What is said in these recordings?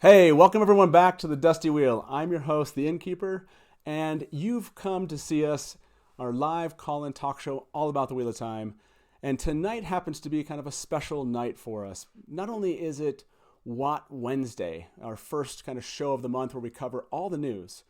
Hey, welcome everyone back to the Dusty Wheel. I'm your host, the Innkeeper, and you've come to see us, our live call-in talk show all about the Wheel of Time. And tonight happens to be kind of a special night for us. Not only is it Watt Wednesday, our first kind of show of the month where we cover all the news,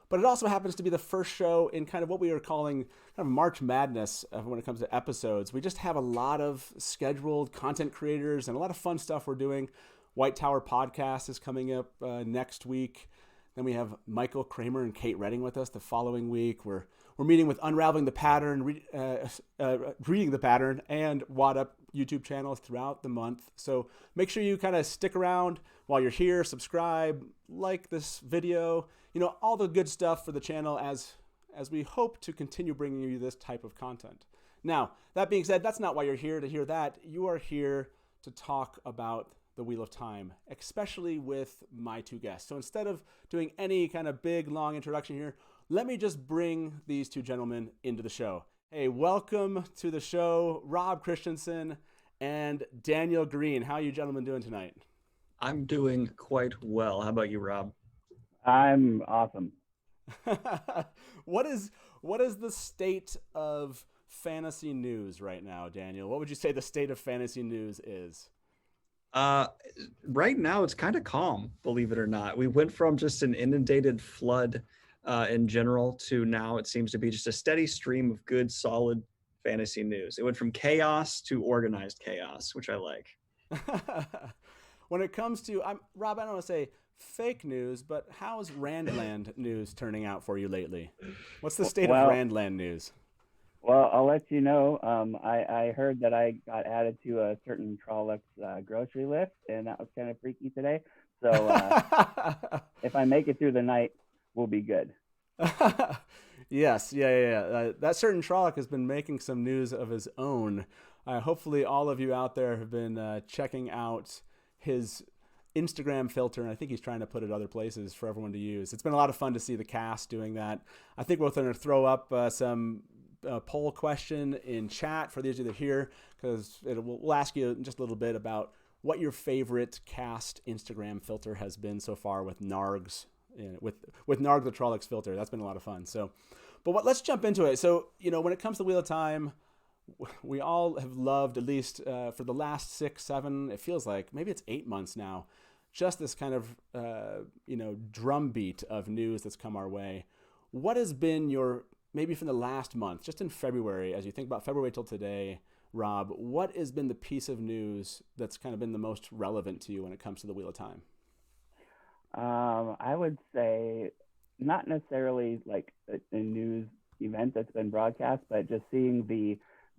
but it also happens to be the first show in kind of what we are calling kind of March Madness when it comes to episodes. We just have a lot of scheduled content creators and a lot of fun stuff we're doing. White Tower Podcast is coming up next week. Then we have Michael Kramer and Kate Redding with us the following week. We're meeting with Unraveling the Pattern, Reading the Pattern, and Watt Up YouTube channels throughout the month. So make sure you kind of stick around while you're here, subscribe, like this video, all the good stuff for the channel as we hope to continue bringing you this type of content. Now, that being said, that's not why you're here to hear that. You are here to talk about the Wheel of Time, especially with my two guests. So instead of doing any kind of big, long introduction here, let me just bring these two gentlemen into the show. Hey, welcome to the show, Rob Christianson and Daniel Greene. How are you gentlemen doing tonight? I'm doing quite well. How about you, Rob? I'm awesome. What is the state of fantasy news right now, Daniel? What would you say the state of fantasy news is? Right now it's kind of calm, believe it or not. We went from just an inundated flood in general to now it seems to be just a steady stream of good, solid fantasy news. It went from chaos to organized chaos, which I like. When it comes to, Rob, I don't want to say fake news, but how's Randland news turning out for you lately? What's the state of Randland news? Well, I'll let you know. I heard that I got added to a certain Trollocs grocery list, and that was kind of freaky today. So if I make it through the night, we'll be good. Yes, yeah. That certain Trolloc has been making some news of his own. Hopefully all of you out there have been checking out his Instagram filter, and I think he's trying to put it other places for everyone to use. It's been a lot of fun to see the cast doing that. I think we're going to throw up some poll question in chat for those of you that are here, because we'll ask you just a little bit about what your favorite cast Instagram filter has been so far with Narg's, with Narg the Trollocs filter. That's been a lot of fun. So, but let's jump into it. So, when it comes to Wheel of Time, we all have loved, at least for the last 6, 7, it feels like maybe it's 8 months now, just this kind of drumbeat of news that's come our way. What has been your, maybe from the last month, just in February, as you think about February till today, Rob, what has been the piece of news that's kind of been the most relevant to you when it comes to the Wheel of Time? I would say not necessarily like a news event that's been broadcast, but just seeing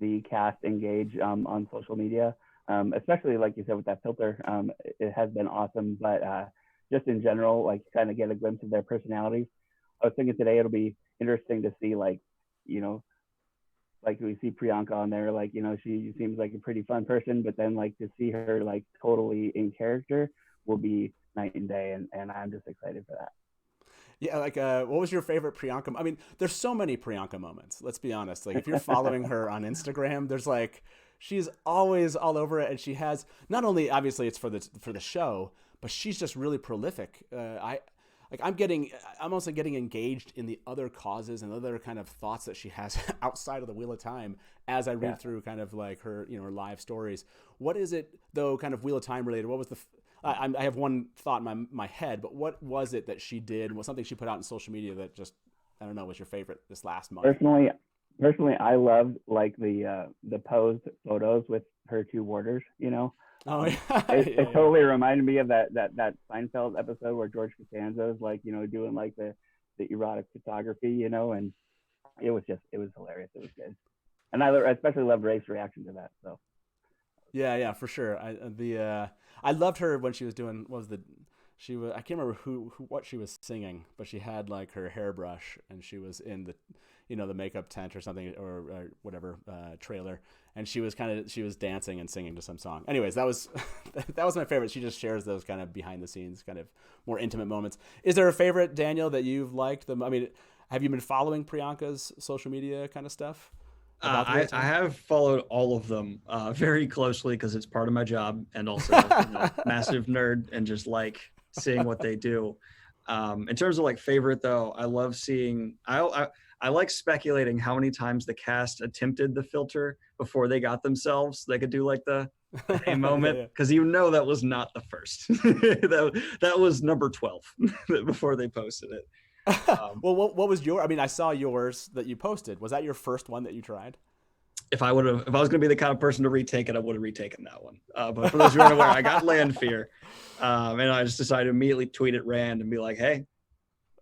the cast engage on social media, especially like you said with that filter, it has been awesome. But just in general, like kind of get a glimpse of their personalities. I was thinking today it'll be interesting to see like we see Priyanka on there, like she seems like a pretty fun person, but then like to see her like totally in character will be night and day, and I'm just excited for that. Yeah, like what was your favorite Priyanka? I mean, there's so many Priyanka moments. Let's be honest. Like if you're following her on Instagram, there's like she's always all over it, and she has not only obviously it's for the show, but she's just really prolific. I'm also getting engaged in the other causes and other kind of thoughts that she has outside of the Wheel of Time as I read through kind of like her, her live stories. What is it though, kind of Wheel of Time related? What was I have one thought in my head, but what was it that she did? Was something she put out in social media that just, I don't know, was your favorite this last month? Personally, I loved like the posed photos with her two warders, Oh, yeah. It totally reminded me of that Seinfeld episode where George Costanza is like, doing like the erotic photography, and it was hilarious. It was good. And I especially loved Rafe's reaction to that. So. Yeah, for sure. I loved her when she was doing, I can't remember what she was singing, but she had like her hairbrush and she was in the, the makeup tent or something or whatever trailer, and she was dancing and singing to some song. Anyways, that was my favorite. She just shares those kind of behind the scenes, kind of more intimate moments. Is there a favorite, Daniel, that you've liked? Have you been following Priyanka's social media kind of stuff? I have followed all of them very closely because it's part of my job, and also massive nerd and just like seeing what they do. In terms of like favorite though, I love seeing. I like speculating how many times the cast attempted the filter before they got themselves. They could do like the hey moment, because that was not the first. that was number 12 before they posted it. Well, what was your? I mean, I saw yours that you posted. Was that your first one that you tried? If I was going to be the kind of person to retake it, I would have retaken that one. But for those who aren't aware, I got Land Fear, and I just decided to immediately tweet at Rand and be like, "Hey,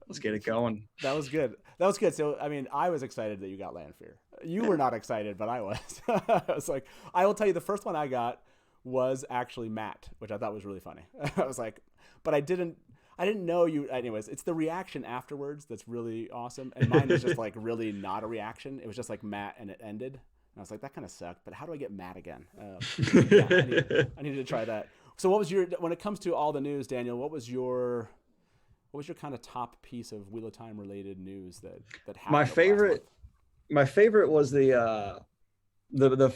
let's get it going." That was good. That was good. So, I mean, I was excited that you got Land Fear. You were not excited, but I was. I was like, I will tell you, the first one I got was actually Matt, which I thought was really funny. I was like, but I didn't know you. Anyways, it's the reaction afterwards that's really awesome. And mine is just like really not a reaction. It was just like Matt and it ended. And I was like, that kind of sucked, but how do I get Matt again? Yeah, I needed to try that. So what was when it comes to all the news, Daniel, what was your kind of top piece of Wheel of Time related news that happened? My favorite was the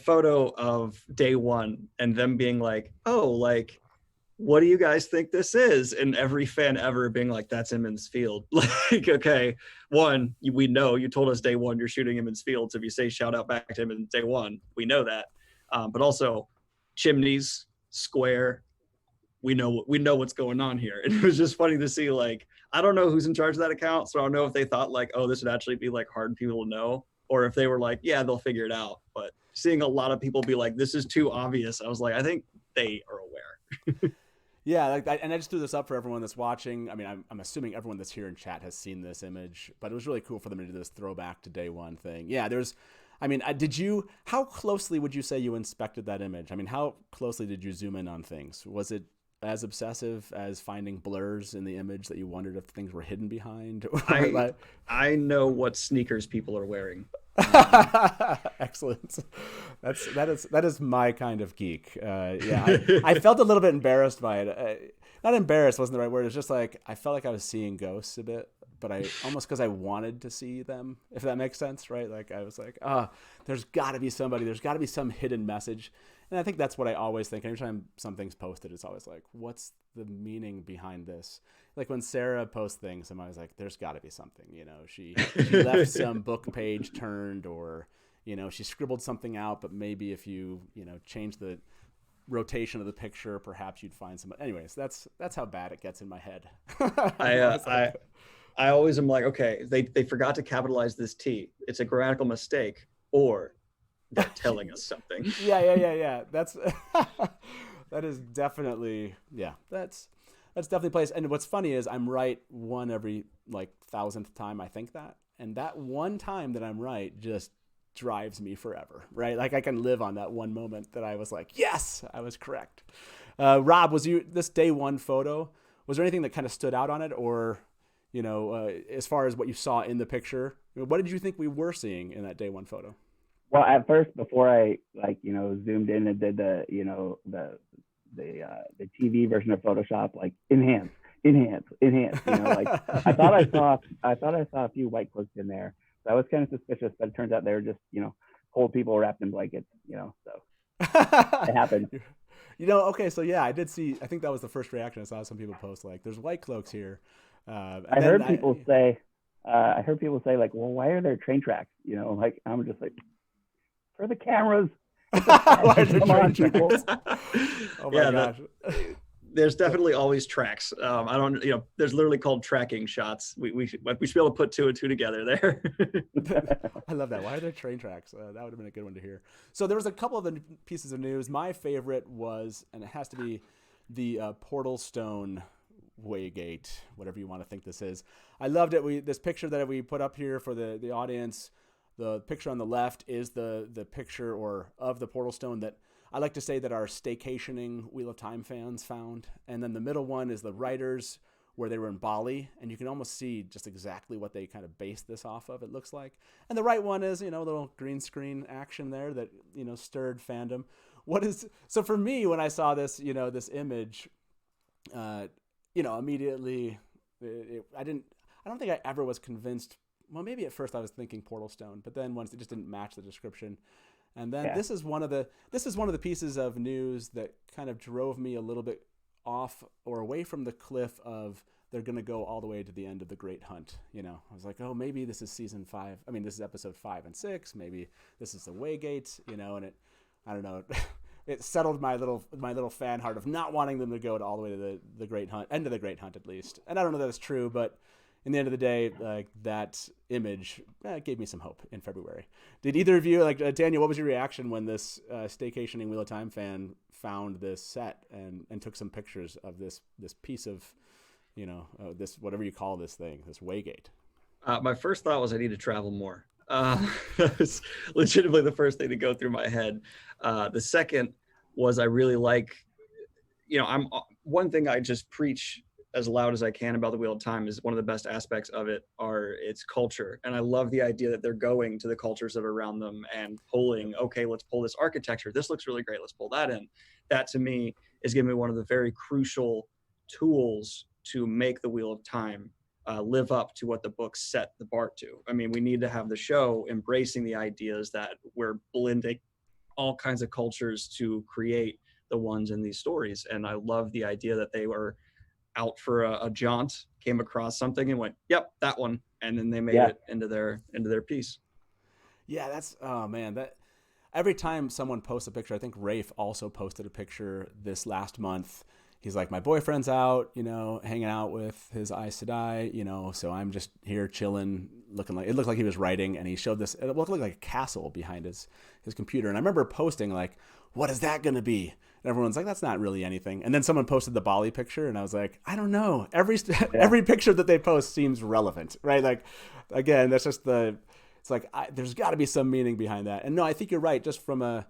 photo of day one and them being like, oh, like, what do you guys think this is? And every fan ever being like, that's Emmons Field. Like, okay, one, we know you told us day one you're shooting Emmons Field. So if you say shout out back to Emmons day one, we know that. But also chimneys, square, we know what's going on here. And it was just funny to see, like, I don't know who's in charge of that account. So I don't know if they thought like, oh, this would actually be like hard people to know, or if they were like, yeah, they'll figure it out. But seeing a lot of people be like, this is too obvious, I was like, I think they are aware. Yeah, like that, and I just threw this up for everyone that's watching. I mean, I'm assuming everyone that's here in chat has seen this image, but it was really cool for them to do this throwback to day one thing. Yeah, how closely would you say you inspected that image? I mean, how closely did you zoom in on things? Was it as obsessive as finding blurs in the image that you wondered if things were hidden behind? I know what sneakers people are wearing. Excellent. That is my kind of geek. I felt a little bit embarrassed by it. Not embarrassed wasn't the right word. It's just like I felt like I was seeing ghosts a bit, but I almost because I wanted to see them, if that makes sense, right? Like I was like, there's got to be somebody. There's got to be some hidden message. And I think that's what I always think. Every time something's posted, it's always like, what's the meaning behind this? Like when Sarah posts things, I'm always like, there's got to be something. You know, she left some book page turned, or, you know, she scribbled something out, but maybe if you change the rotation of the picture, perhaps you'd find some. Anyways, that's how bad it gets in my head. I always am like, okay, they forgot to capitalize this T. It's a grammatical mistake, or they're telling us something. Yeah. That's that is definitely that's definitely place. And what's funny is I'm right one every like 1,000th time I think that, and that one time that I'm right just drives me forever, right? Like I can live on that one moment that I was like, yes, I was correct. Rob, was you this day one photo? Was there anything that kind of stood out on it, or as far as what you saw in the picture, what did you think we were seeing in that day one photo? Well, at first, before I zoomed in and did the TV version of Photoshop, like enhance. Like I thought I saw a few white cloaks in there. So I was kind of suspicious, but it turns out they were just cold people wrapped in blankets. So it happened. Okay, so yeah, I did see. I think that was the first reaction I saw. Some people post like, "There's white cloaks here." I heard people say like, "Well, why are there train tracks?" Like I'm just like, for the cameras. Come on, people. Oh my gosh. There's definitely always tracks. I don't, there's literally called tracking shots. We should be able to put two and two together there. I love that. Why are there train tracks? That would have been a good one to hear. So there was a couple of the pieces of news. My favorite was, and it has to be the Portal Stone Waygate, whatever you want to think this is. I loved it. This picture that we put up here for the audience. The picture on the left is the picture of the Portal Stone that I like to say that our staycationing Wheel of Time fans found. And then the middle one is the writers where they were in Bali, and you can almost see just exactly what they kind of based this off of, it looks like. And the right one is, a little green screen action there that, stirred fandom. So for me, when I saw this, this image, immediately, I don't think I ever was convinced. Well, maybe at first I was thinking Portal Stone, but then once it just didn't match the description. And then this is one of the pieces of news that kind of drove me a little bit off or away from the cliff of they're going to go all the way to the end of the Great Hunt. You know, I was like, oh, maybe this is season 5. I mean, this is episode 5 and 6. Maybe this is the Waygate, you know, and I don't know. It settled my little fan heart of not wanting them to go all the way to the Great Hunt, end of the Great Hunt at least. And I don't know that it's true, but in the end of the day, like that image gave me some hope in February. Did either of you, like Daniel, what was your reaction when this staycationing Wheel of Time fan found this set and took some pictures of this piece of, you know, this, whatever you call this thing, this Waygate? My first thought was I need to travel more. That was legitimately the first thing to go through my head. The second was I really like, you know, one thing I just preach as loud as I can about the Wheel of Time is one of the best aspects of it are its culture. And I love the idea that they're going to the cultures that are around them and pulling, okay, let's pull this architecture. This looks really great. Let's pull that in. That to me is giving me one of the very crucial tools to make the Wheel of Time live up to what the book set the bar to. I mean, we need to have the show embracing the ideas that we're blending all kinds of cultures to create the ones in these stories. And I love the idea that they were out for a jaunt, came across something and went, yep, that one. And then they made it into their piece. Yeah, that's, oh man, that every time someone posts a picture, I think Rafe also posted a picture this last month. He's like, my boyfriend's out, you know, hanging out with his Aes Sedai, you know, so I'm just here chilling, it looked like he was writing, and he showed this, it looked like a castle behind his computer. And I remember posting like, what is that going to be? And everyone's like, that's not really anything. And then someone posted the Bali picture, and I was like, I don't know. Every picture that they post seems relevant, right? Like, again, that's just it's like, there's got to be some meaning behind that. And no, I think you're right. Just from a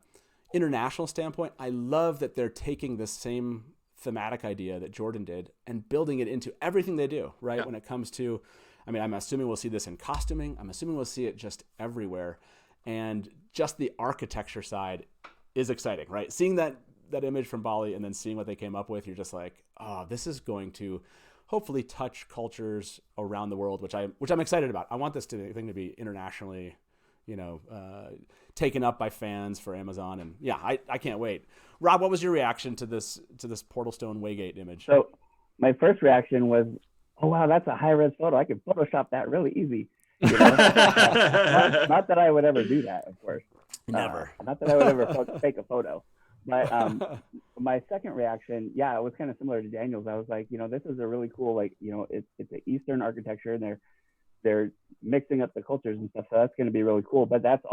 international standpoint, I love that they're taking the same thematic idea that Jordan did and building it into everything they do, right? Yeah. When it comes to, I mean, I'm assuming we'll see this in costuming. I'm assuming we'll see it just everywhere. And just the architecture side is exciting, right? Seeing that image from Bali and then seeing what they came up with, you're just like, oh, this is going to hopefully touch cultures around the world, which I'm excited about. I want this thing to be internationally, you know, taken up by fans for Amazon. And yeah, I can't wait. Rob, what was your reaction to this Portalstone Waygate image? So my first reaction was, oh wow, that's a high-res photo. I could Photoshop that really easy. You know? Not that I would ever do that, of course. Never. Not that I would ever fake a photo. But my second reaction, yeah, it was kind of similar to Daniel's. I was like, you know, this is a really cool, like, you know, it's an Eastern architecture, and they're mixing up the cultures and stuff. So that's going to be really cool. But that's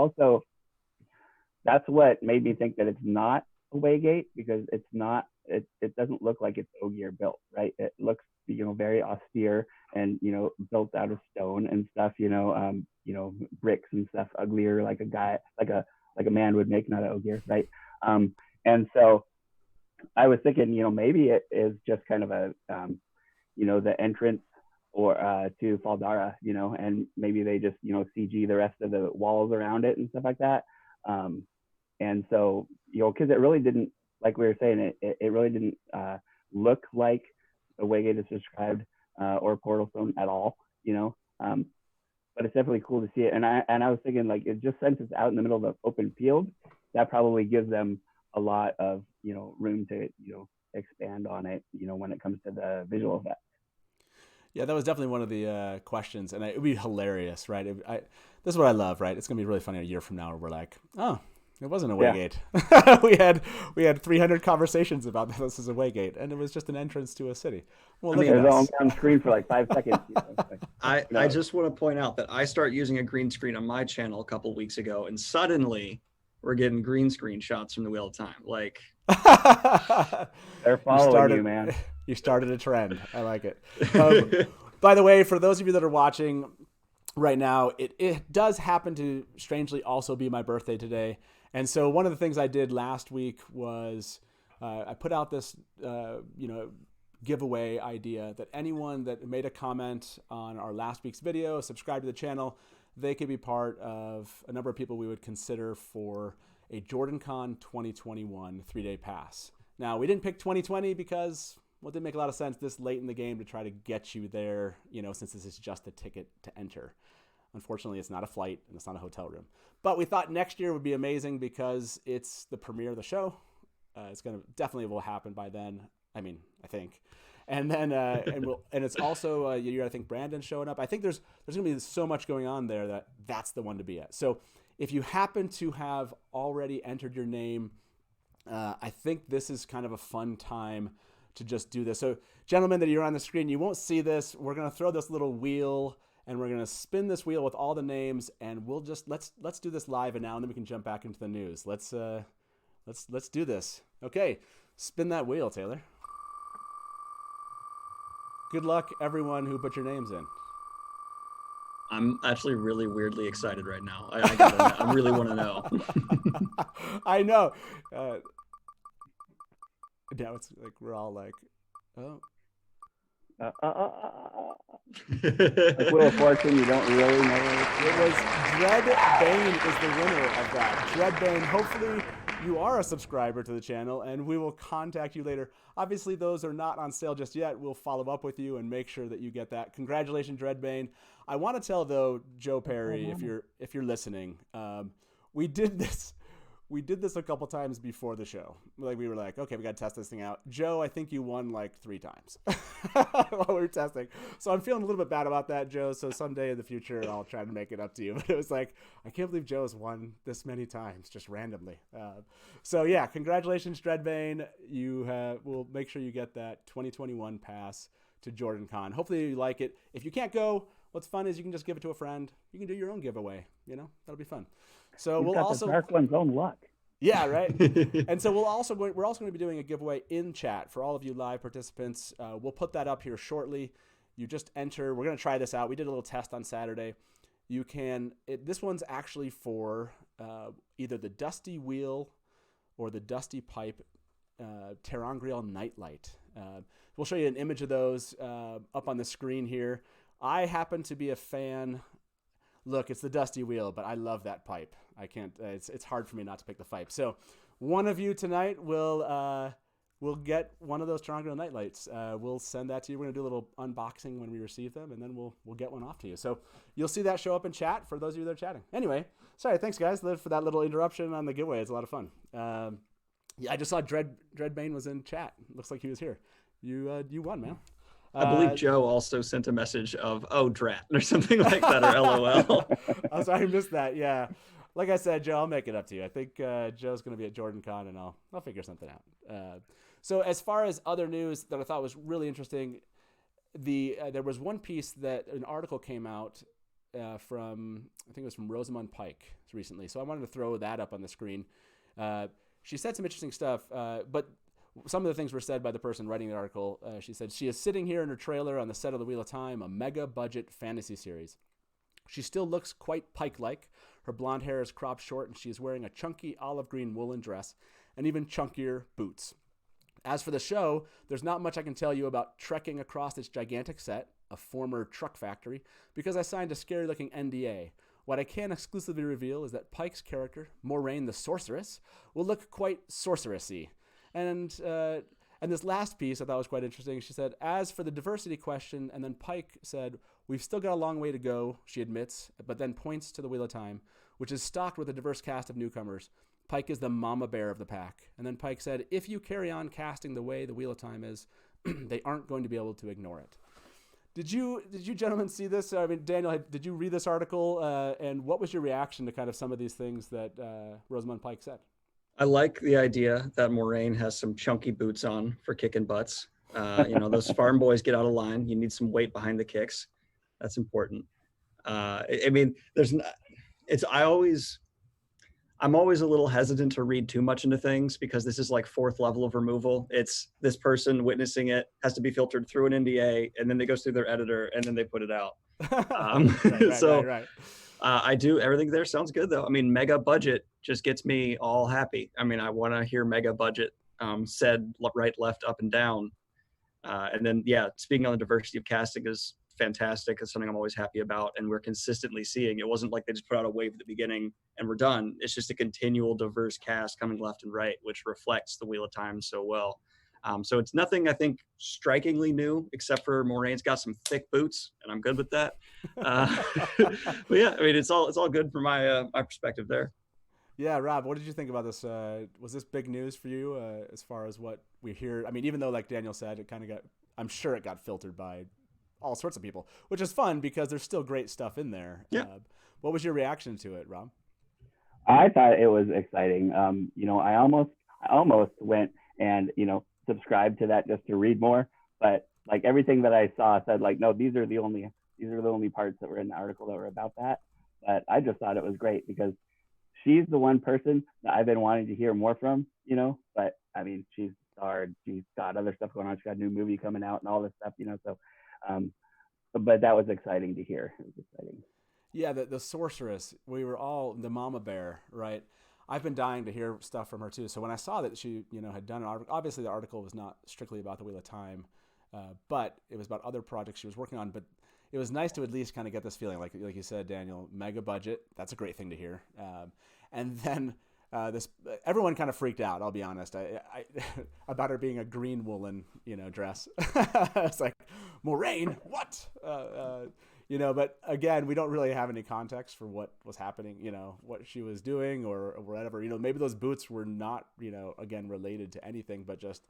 what made me think that it's not a Waygate, because it's not. It doesn't look like it's Ogier built, right? It looks, you know, very austere and, you know, built out of stone and stuff. You know, bricks and stuff, uglier, like a guy, like a man would make, not an Ogier, right? And so I was thinking, you know, maybe it is just kind of a, you know, the entrance or to Faldara, you know, and maybe they just, you know, CG the rest of the walls around it and stuff like that. And so, you know, because it really didn't, like we were saying, it really didn't look like the Waygate is described or Portalstone at all, you know. But it's definitely cool to see it. And I was thinking, like, it just, since it's out in the middle of the open field, that probably gives them a lot of, you know, room to, you know, expand on it, you know, when it comes to the visual effects. Yeah, that was definitely one of the questions, and it would be hilarious, right? This is what I love, right? It's gonna be really funny a year from now where we're like, oh, it wasn't a Waygate. Yeah. we had 300 conversations about this as a Waygate, and it was just an entrance to a city. Well, look at us. On screen for like 5 seconds. You know, like, I just want to point out that I started using a green screen on my channel a couple weeks ago, and suddenly we're getting green screen shots from the Wheel of Time. Like, they're following you, man. You started a trend. I like it. By the way, for those of you that are watching right now, it does happen to strangely also be my birthday today. And so one of the things I did last week was I put out this, you know, giveaway idea that anyone that made a comment on our last week's video, subscribe to the channel, they could be part of a number of people we would consider for a JordanCon 2021 3-day pass. Now, we didn't pick 2020 because, well, it didn't make a lot of sense this late in the game to try to get you there, you know, since this is just a ticket to enter. Unfortunately, it's not a flight and it's not a hotel room. But we thought next year would be amazing because it's the premiere of the show. It's going to definitely will happen by then. I mean, I think. And then and it's also I think Brandon's showing up. I think there's going to be so much going on there that's the one to be at. So if you happen to have already entered your name, I think this is kind of a fun time to just do this. So gentlemen that you're on the screen, you won't see this. We're going to throw this little wheel and we're going to spin this wheel with all the names, and we'll just let's do this live and now, and then we can jump back into the news. Let's do this. Okay, spin that wheel, Taylor. Good luck, everyone who put your names in. I'm actually really weirdly excited right now. I really want to know. I know. Now it's like we're all like, oh. Like Wheel of Fortune, you don't really know. It was Dreadbane is the winner of that. Dreadbane, hopefully you are a subscriber to the channel, and we will contact you later. Obviously, those are not on sale just yet. We'll follow up with you and make sure that you get that. Congratulations, Dreadbane. I want to tell, though, Joe Perry, if you're listening, we did this a couple times before the show. Like, we were like, okay, we got to test this thing out. Joe, I think you won like 3 times while we were testing. So I'm feeling a little bit bad about that, Joe. So someday in the future, I'll try to make it up to you. But it was like, I can't believe Joe's won this many times, just randomly. So yeah, congratulations, Dreadbane. We'll make sure you get that 2021 pass to Jordan Con. Hopefully you like it. If you can't go, what's fun is you can just give it to a friend. You can do your own giveaway. That'll be fun. So we'll also the Dark One's own luck. Yeah, right. And so we're also going to be doing a giveaway in chat for all of you live participants. We'll put that up here shortly. You just enter. We're going to try this out. We did a little test on Saturday. You can. This one's actually for either the Dusty Wheel or the Dusty Pipe Terangriel Nightlight. We'll show you an image of those up on the screen here. I happen to be a fan. Look, it's the Dusty Wheel, but I love that pipe. I can't. It's hard for me not to pick the pipe. So, one of you tonight will get one of those Terangriel Nightlights. We'll send that to you. We're gonna do a little unboxing when we receive them, and then we'll get one off to you. So you'll see that show up in chat for those of you that are chatting. Anyway, sorry, thanks guys for that little interruption on the giveaway. It's a lot of fun. Yeah, I just saw Dreadbane was in chat. Looks like he was here. You won, man. I believe Joe also sent a message of, oh, drat, or something like that, or LOL. I'm sorry, I missed that. Yeah. Like I said, Joe, I'll make it up to you. I think Joe's going to be at Jordan Con, and I'll figure something out. So as far as other news that I thought was really interesting, there was one piece that an article came out from, I think it was from Rosamund Pike recently. So I wanted to throw that up on the screen. She said some interesting stuff, but some of the things were said by the person writing the article. She said, she is sitting here in her trailer on the set of The Wheel of Time, a mega budget fantasy series. She still looks quite Pike-like. Her blonde hair is cropped short and she is wearing a chunky olive green woolen dress and even chunkier boots. As for the show, there's not much I can tell you about trekking across its gigantic set, a former truck factory, because I signed a scary-looking NDA. What I can exclusively reveal is that Pike's character, Moraine the Sorceress, will look quite sorceressy. And this last piece I thought was quite interesting. She said, as for the diversity question, and then Pike said, we've still got a long way to go, she admits, but then points to the Wheel of Time, which is stocked with a diverse cast of newcomers. Pike is the mama bear of the pack. And then Pike said, if you carry on casting the way the Wheel of Time is, they aren't going to be able to ignore it. Did you gentlemen see this? I mean, Daniel, did you read this article? And what was your reaction to kind of some of these things that Rosamund Pike said? I like the idea that Moraine has some chunky boots on for kicking butts. Those farm boys get out of line. You need some weight behind the kicks. That's important. I mean, I'm always a little hesitant to read too much into things because this is like 4th level of removal. It's this person witnessing it has to be filtered through an NDA, and then they goes through their editor, and then they put it out. Right. I do. Everything there sounds good, though. I mean, mega budget just gets me all happy. I mean, I want to hear mega budget said right, left, up, and down. And then, yeah, speaking on the diversity of casting is fantastic. It's something I'm always happy about. And we're consistently seeing. It wasn't like they just put out a wave at the beginning and we're done. It's just a continual diverse cast coming left and right, which reflects the Wheel of Time so well. So it's nothing, I think, strikingly new, except for Moraine's got some thick boots, and I'm good with that. But yeah, I mean, it's all good from my perspective there. Yeah, Rob, what did you think about this? Was this big news for you as far as what we hear? I mean, even though, like Daniel said, it kind of got, I'm sure it got filtered by all sorts of people, which is fun because there's still great stuff in there. Yeah. What was your reaction to it, Rob? I thought it was exciting. I almost went and subscribed to that just to read more, but like everything that I saw said like, no, these are the only parts that were in the article that were about that. But I just thought it was great because she's the one person that I've been wanting to hear more from. But I mean, she's starred, she's got other stuff going on, she's got a new movie coming out and all this stuff. So, um, but that was exciting to hear. It was exciting. Yeah, the sorceress. We were all the mama bear, right? I've been dying to hear stuff from her too. So when I saw that she, had done an article, obviously the article was not strictly about the Wheel of Time, but it was about other projects she was working on. But it was nice to at least kind of get this feeling, like you said, Daniel, mega budget. That's a great thing to hear. And then this everyone kind of freaked out. I'll be honest, I about her being a green woolen, dress. It's like, Moraine, what? But again, we don't really have any context for what was happening, what she was doing or whatever. Maybe those boots were not, again, related to anything, but just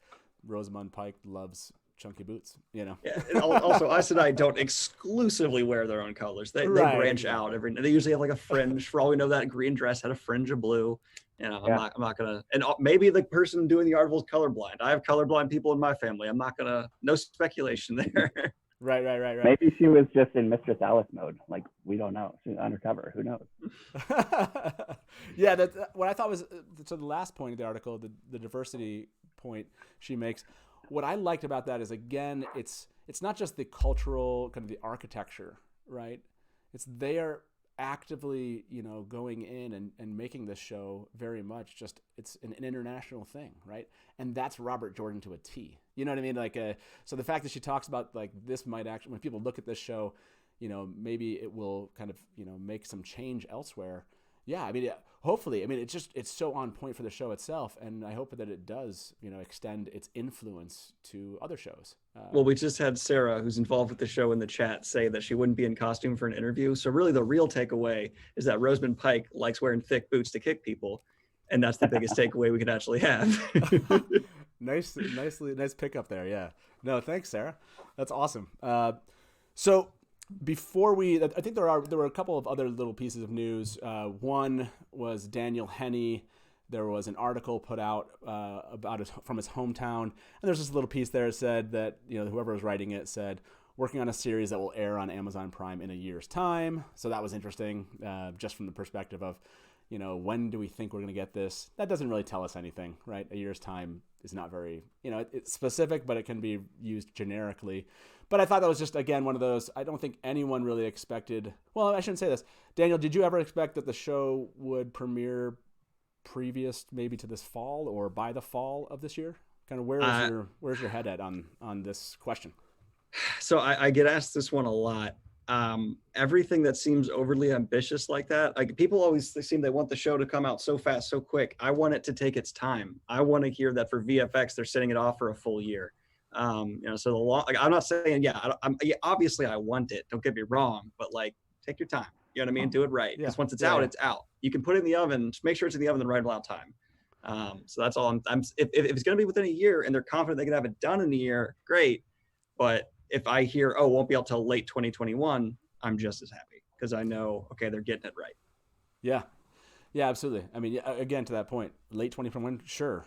Rosamund Pike loves chunky boots, Yeah. And also, Us and I don't exclusively wear their own colors. They branch out every. They usually have like a fringe. For all we know, that green dress had a fringe of blue. I'm not gonna. And maybe the person doing the article is colorblind. I have colorblind people in my family. I'm not gonna. No speculation there. Right. Maybe she was just in Mistress Alice mode. Like, we don't know. She's undercover. Who knows? Yeah, that's what I thought was, so the last point of the article, the diversity point she makes, what I liked about that is, again, it's not just the cultural, kind of the architecture, right? It's they are actively, going in and making this show very much just, it's an international thing, right? And that's Robert Jordan to a T. You know what I mean? Like, so the fact that she talks about like this might actually, when people look at this show, maybe it will kind of, make some change elsewhere. Yeah, I mean, hopefully, I mean, it's so on point for the show itself, and I hope that it does, extend its influence to other shows. Well, we just had Sarah, who's involved with the show, in the chat say that she wouldn't be in costume for an interview. So really the real takeaway is that Rosamund Pike likes wearing thick boots to kick people. And that's the biggest takeaway we could actually have. Nice pickup there. Yeah. No, thanks, Sarah. That's awesome. So before I think there were a couple of other little pieces of news. One was Daniel Henney. There was an article put out about from his hometown, and there's this little piece there that said that whoever was writing it said working on a series that will air on Amazon Prime in a year's time. So that was interesting, just from the perspective of when do we think we're going to get this? That doesn't really tell us anything, right? A year's time is not very it's specific, but it can be used generically. But I thought that was just, again, one of those, I don't think anyone really expected. Well, I shouldn't say this. Daniel, did you ever expect that the show would premiere previous maybe to this fall or by the fall of this year? Kind of where's your head at on this question? So I get asked this one a lot. Everything that seems overly ambitious like that, like people always seem they want the show to come out so fast, so quick. I want it to take its time. I want to hear that for VFX they're setting it off for a full year. So the long, like, I'm not saying, obviously I want it, don't get me wrong, but like, take your time, you know what I mean? Do it right. Because once it's out, it's out. You can put it in the oven, just make sure it's in the oven the right amount of time. So that's all if it's going to be within a year and they're confident they can have it done in a year, great. But if I hear, it won't be out till late 2021, I'm just as happy because I know, okay, they're getting it right. Yeah, absolutely. I mean, again, to that point, late 2021, sure.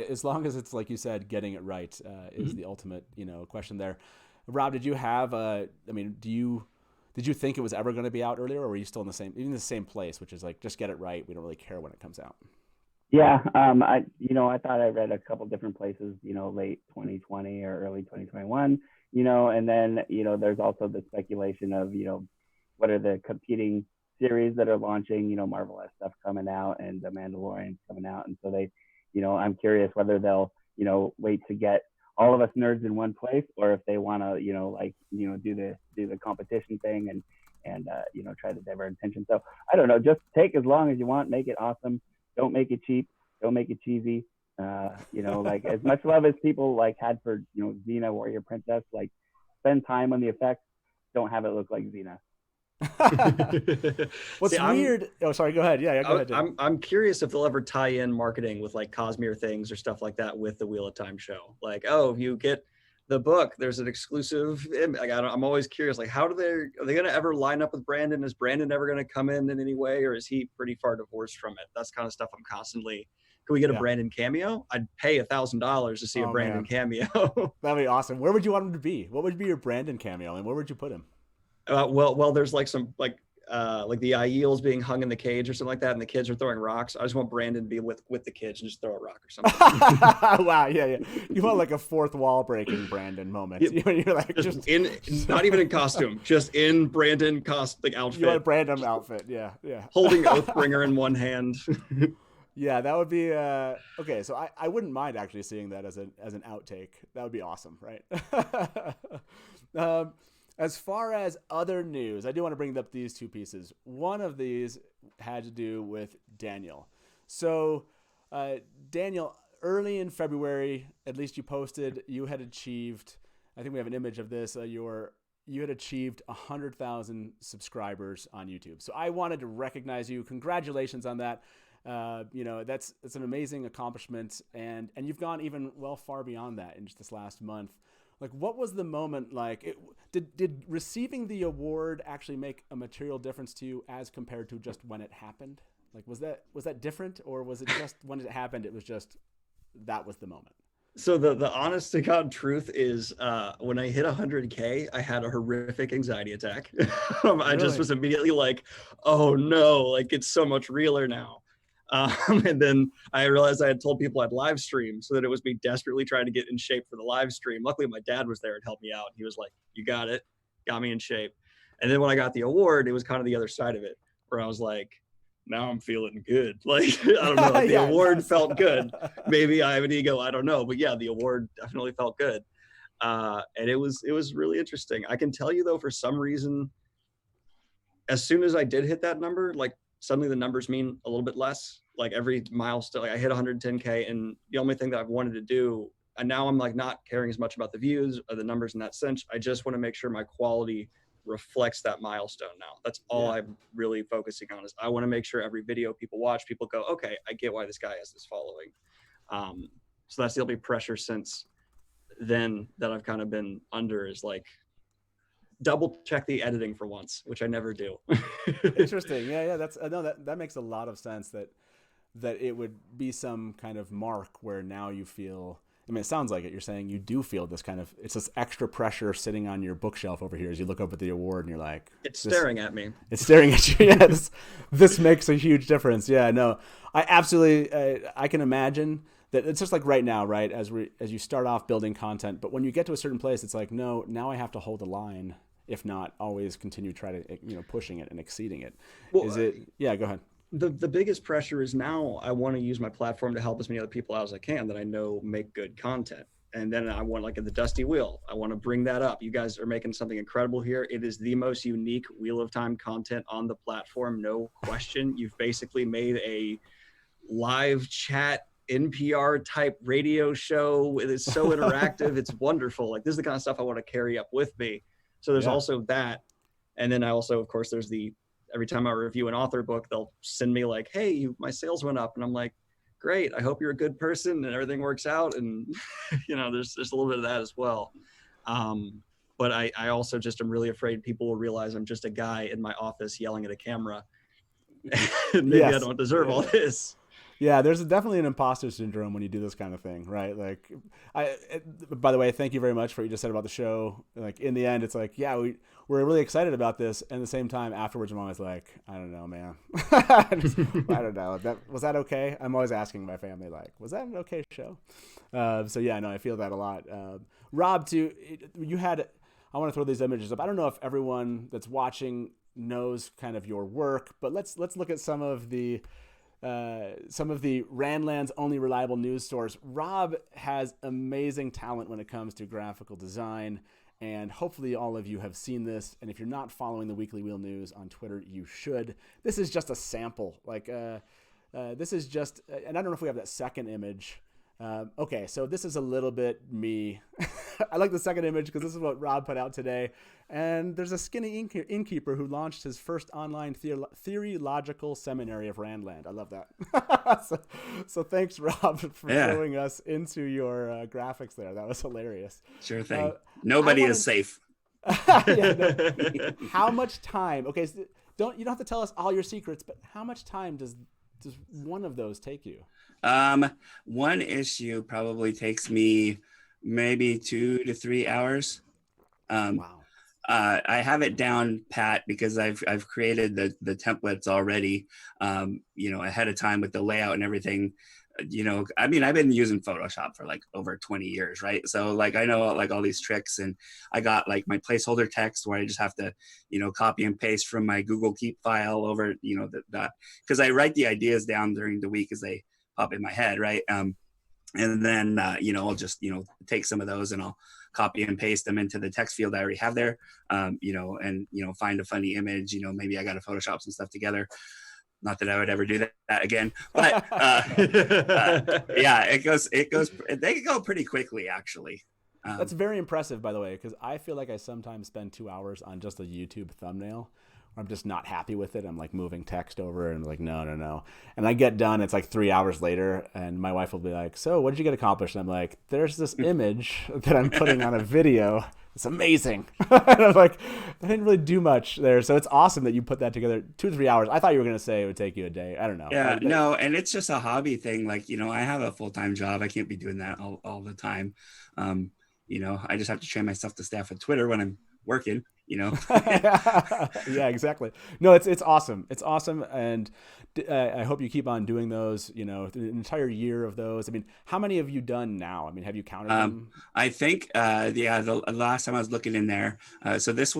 As long as it's, like you said, getting it right is the ultimate, question there. Rob, did you have did you think it was ever going to be out earlier, or were you still in the same place, which is like, just get it right. We don't really care when it comes out. Yeah. I thought I read a couple different places, late 2020 or early 2021, and then, there's also the speculation of, what are the competing series that are launching, Marvel has stuff coming out and The Mandalorian's coming out. And so they, I'm curious whether they'll, wait to get all of us nerds in one place, or if they want to, do the competition thing and try to divert attention. So I don't know, just take as long as you want, make it awesome. Don't make it cheap. Don't make it cheesy. Like as much love as people like had for, Xena Warrior Princess, like spend time on the effects. Don't have it look like Xena. What's See, weird? Oh, sorry. Go ahead. Yeah, go ahead. I'm curious if they'll ever tie in marketing with like Cosmere things or stuff like that with the Wheel of Time show. Like, oh, if you get the book, there's an exclusive. Like, I'm always curious. Like, are they going to ever line up with Brandon? Is Brandon ever going to come in any way, or is he pretty far divorced from it? That's kind of stuff I'm constantly. Can we get a Brandon cameo? I'd pay $1,000 to see a Brandon cameo. That'd be awesome. Where would you want him to be? What would be your Brandon cameo, and where would you put him? Well, there's like some like the Aiel's being hung in the cage or something like that, and the kids are throwing rocks. I just want Brandon to be with the kids and just throw a rock or something. Wow, yeah. You want like a fourth wall breaking Brandon moment. You're like just in, not even in costume, just in Brandon outfit. You want a Brandon outfit, yeah. Holding Oathbringer in one hand. Yeah, that would be okay. So I wouldn't mind actually seeing that as an outtake. That would be awesome, right? As far as other news, I do want to bring up these two pieces. One of these had to do with Daniel. So, Daniel, early in February, at least you posted, you had achieved, I think we have an image of this, you had achieved 100,000 subscribers on YouTube. So I wanted to recognize you. Congratulations on that. It's an amazing accomplishment, and you've gone even far beyond that in just this last month. Like, what was the moment like? Did receiving the award actually make a material difference to you as compared to just when it happened? Like, was that different, or was it just when it happened, it was just that was the moment? So the honest to God truth is, when I hit 100K, I had a horrific anxiety attack. I just was immediately like, oh no, like it's so much realer now. And then I realized I had told people I'd live stream, so that it was me desperately trying to get in shape for the live stream. Luckily, my dad was there and helped me out. He was like, you got it, got me in shape. And then when I got the award, it was kind of the other side of it, where I was like, now I'm feeling good. Like, I don't know, the award felt good. Maybe I have an ego, I don't know. But yeah, the award definitely felt good. And it was really interesting. I can tell you though, for some reason, as soon as I did hit that number, like suddenly the numbers mean a little bit less. Like every milestone, like I hit 110K, and the only thing that I've wanted to do, and now I'm like not caring as much about the views or the numbers in that sense. I just want to make sure my quality reflects that milestone now. That's all I'm really focusing on, is I want to make sure every video people watch, people go, okay, I get why this guy has this following. So that's the only pressure since then that I've kind of been under, is like, double check the editing for once, which I never do. Interesting. Yeah. That makes a lot of sense, that it would be some kind of mark where now you feel, I mean, it sounds like it. You're saying you do feel this kind of, it's this extra pressure sitting on your bookshelf over here as you look up at the award and you're like, it's staring at me. It's staring at you. Yeah, this makes a huge difference. Yeah, no, I absolutely, I can imagine that it's just like right now, right? As you start off building content, but when you get to a certain place, it's like, no, now I have to hold the line. If not, always continue pushing it and exceeding it. Well, yeah, go ahead. The biggest pressure is now I want to use my platform to help as many other people out as I can that I know make good content. And then I want, like, at the Dusty Wheel, I want to bring that up. You guys are making something incredible here. It is the most unique Wheel of Time content on the platform, no question. You've basically made a live chat NPR type radio show. It is so interactive. It's wonderful. Like, this is the kind of stuff I want to carry up with me. So there's also that. And then I also, of course, there's every time I review an author book, they'll send me like, hey, my sales went up. And I'm like, great. I hope you're a good person and everything works out. And, there's a little bit of that as well. But I also just am really afraid people will realize I'm just a guy in my office yelling at a camera. Maybe I don't deserve all this. Yeah, there's definitely an imposter syndrome when you do this kind of thing, right? Like, by the way, thank you very much for what you just said about the show. Like, in the end, it's like, yeah, we're really excited about this. And at the same time, afterwards, I'm always like, I don't know, man. I don't know. Was that okay? I'm always asking my family, like, was that an okay show? So yeah, no, I feel that a lot. Rob, I want to throw these images up. I don't know if everyone that's watching knows kind of your work, but let's look at some of the Randland's only reliable news source. Rob has amazing talent when it comes to graphical design, and hopefully all of you have seen this. And if you're not following the Weekly Wheel News on Twitter, you should. This is just a sample. This is just, and I don't know if we have that second image. Okay, so this is a little bit me. I like the second image because this is what Rob put out today. And there's a skinny innkeeper who launched his first online theological seminary of Randland. I love that. So thanks, Rob, for showing us into your graphics there. That was hilarious. Sure thing. Nobody is safe. How much time? Okay, so you don't have to tell us all your secrets, but how much time does one of those take you? One issue probably takes me maybe 2 to 3 hours. Wow. I have it down pat because I've created the templates already, ahead of time with the layout and everything. I've been using Photoshop for like over 20 years, right? So like I know like all these tricks, and I got like my placeholder text where I just have to, copy and paste from my Google Keep file over, that because I write the ideas down during the week as they pop in my head, right? And then I'll just take some of those and I'll copy and paste them into the text field I already have there, and find a funny image. Maybe I got to Photoshop some stuff together. Not that I would ever do that again, but they go pretty quickly actually. That's very impressive, by the way, because I feel like I sometimes spend 2 hours on just a YouTube thumbnail. I'm just not happy with it. I'm like moving text over and like, no. And I get done. It's like 3 hours later. And my wife will be like, so what did you get accomplished? And I'm like, there's this image that I'm putting on a video. It's amazing. And I'm like, I didn't really do much there. So it's awesome that you put that together. 2 to 3 hours. I thut you were going to say it would take you a day. I don't know. Yeah, no. And it's just a hobby thing. Like, I have a full-time job. I can't be doing that all the time. I just have to train myself to stay off of Twitter when I'm working. Yeah, exactly. No, it's awesome. It's awesome. And I hope you keep on doing those, the entire year of those. I mean, how many have you done now? I mean, have you counted them? I think, the last time I was looking in there. So this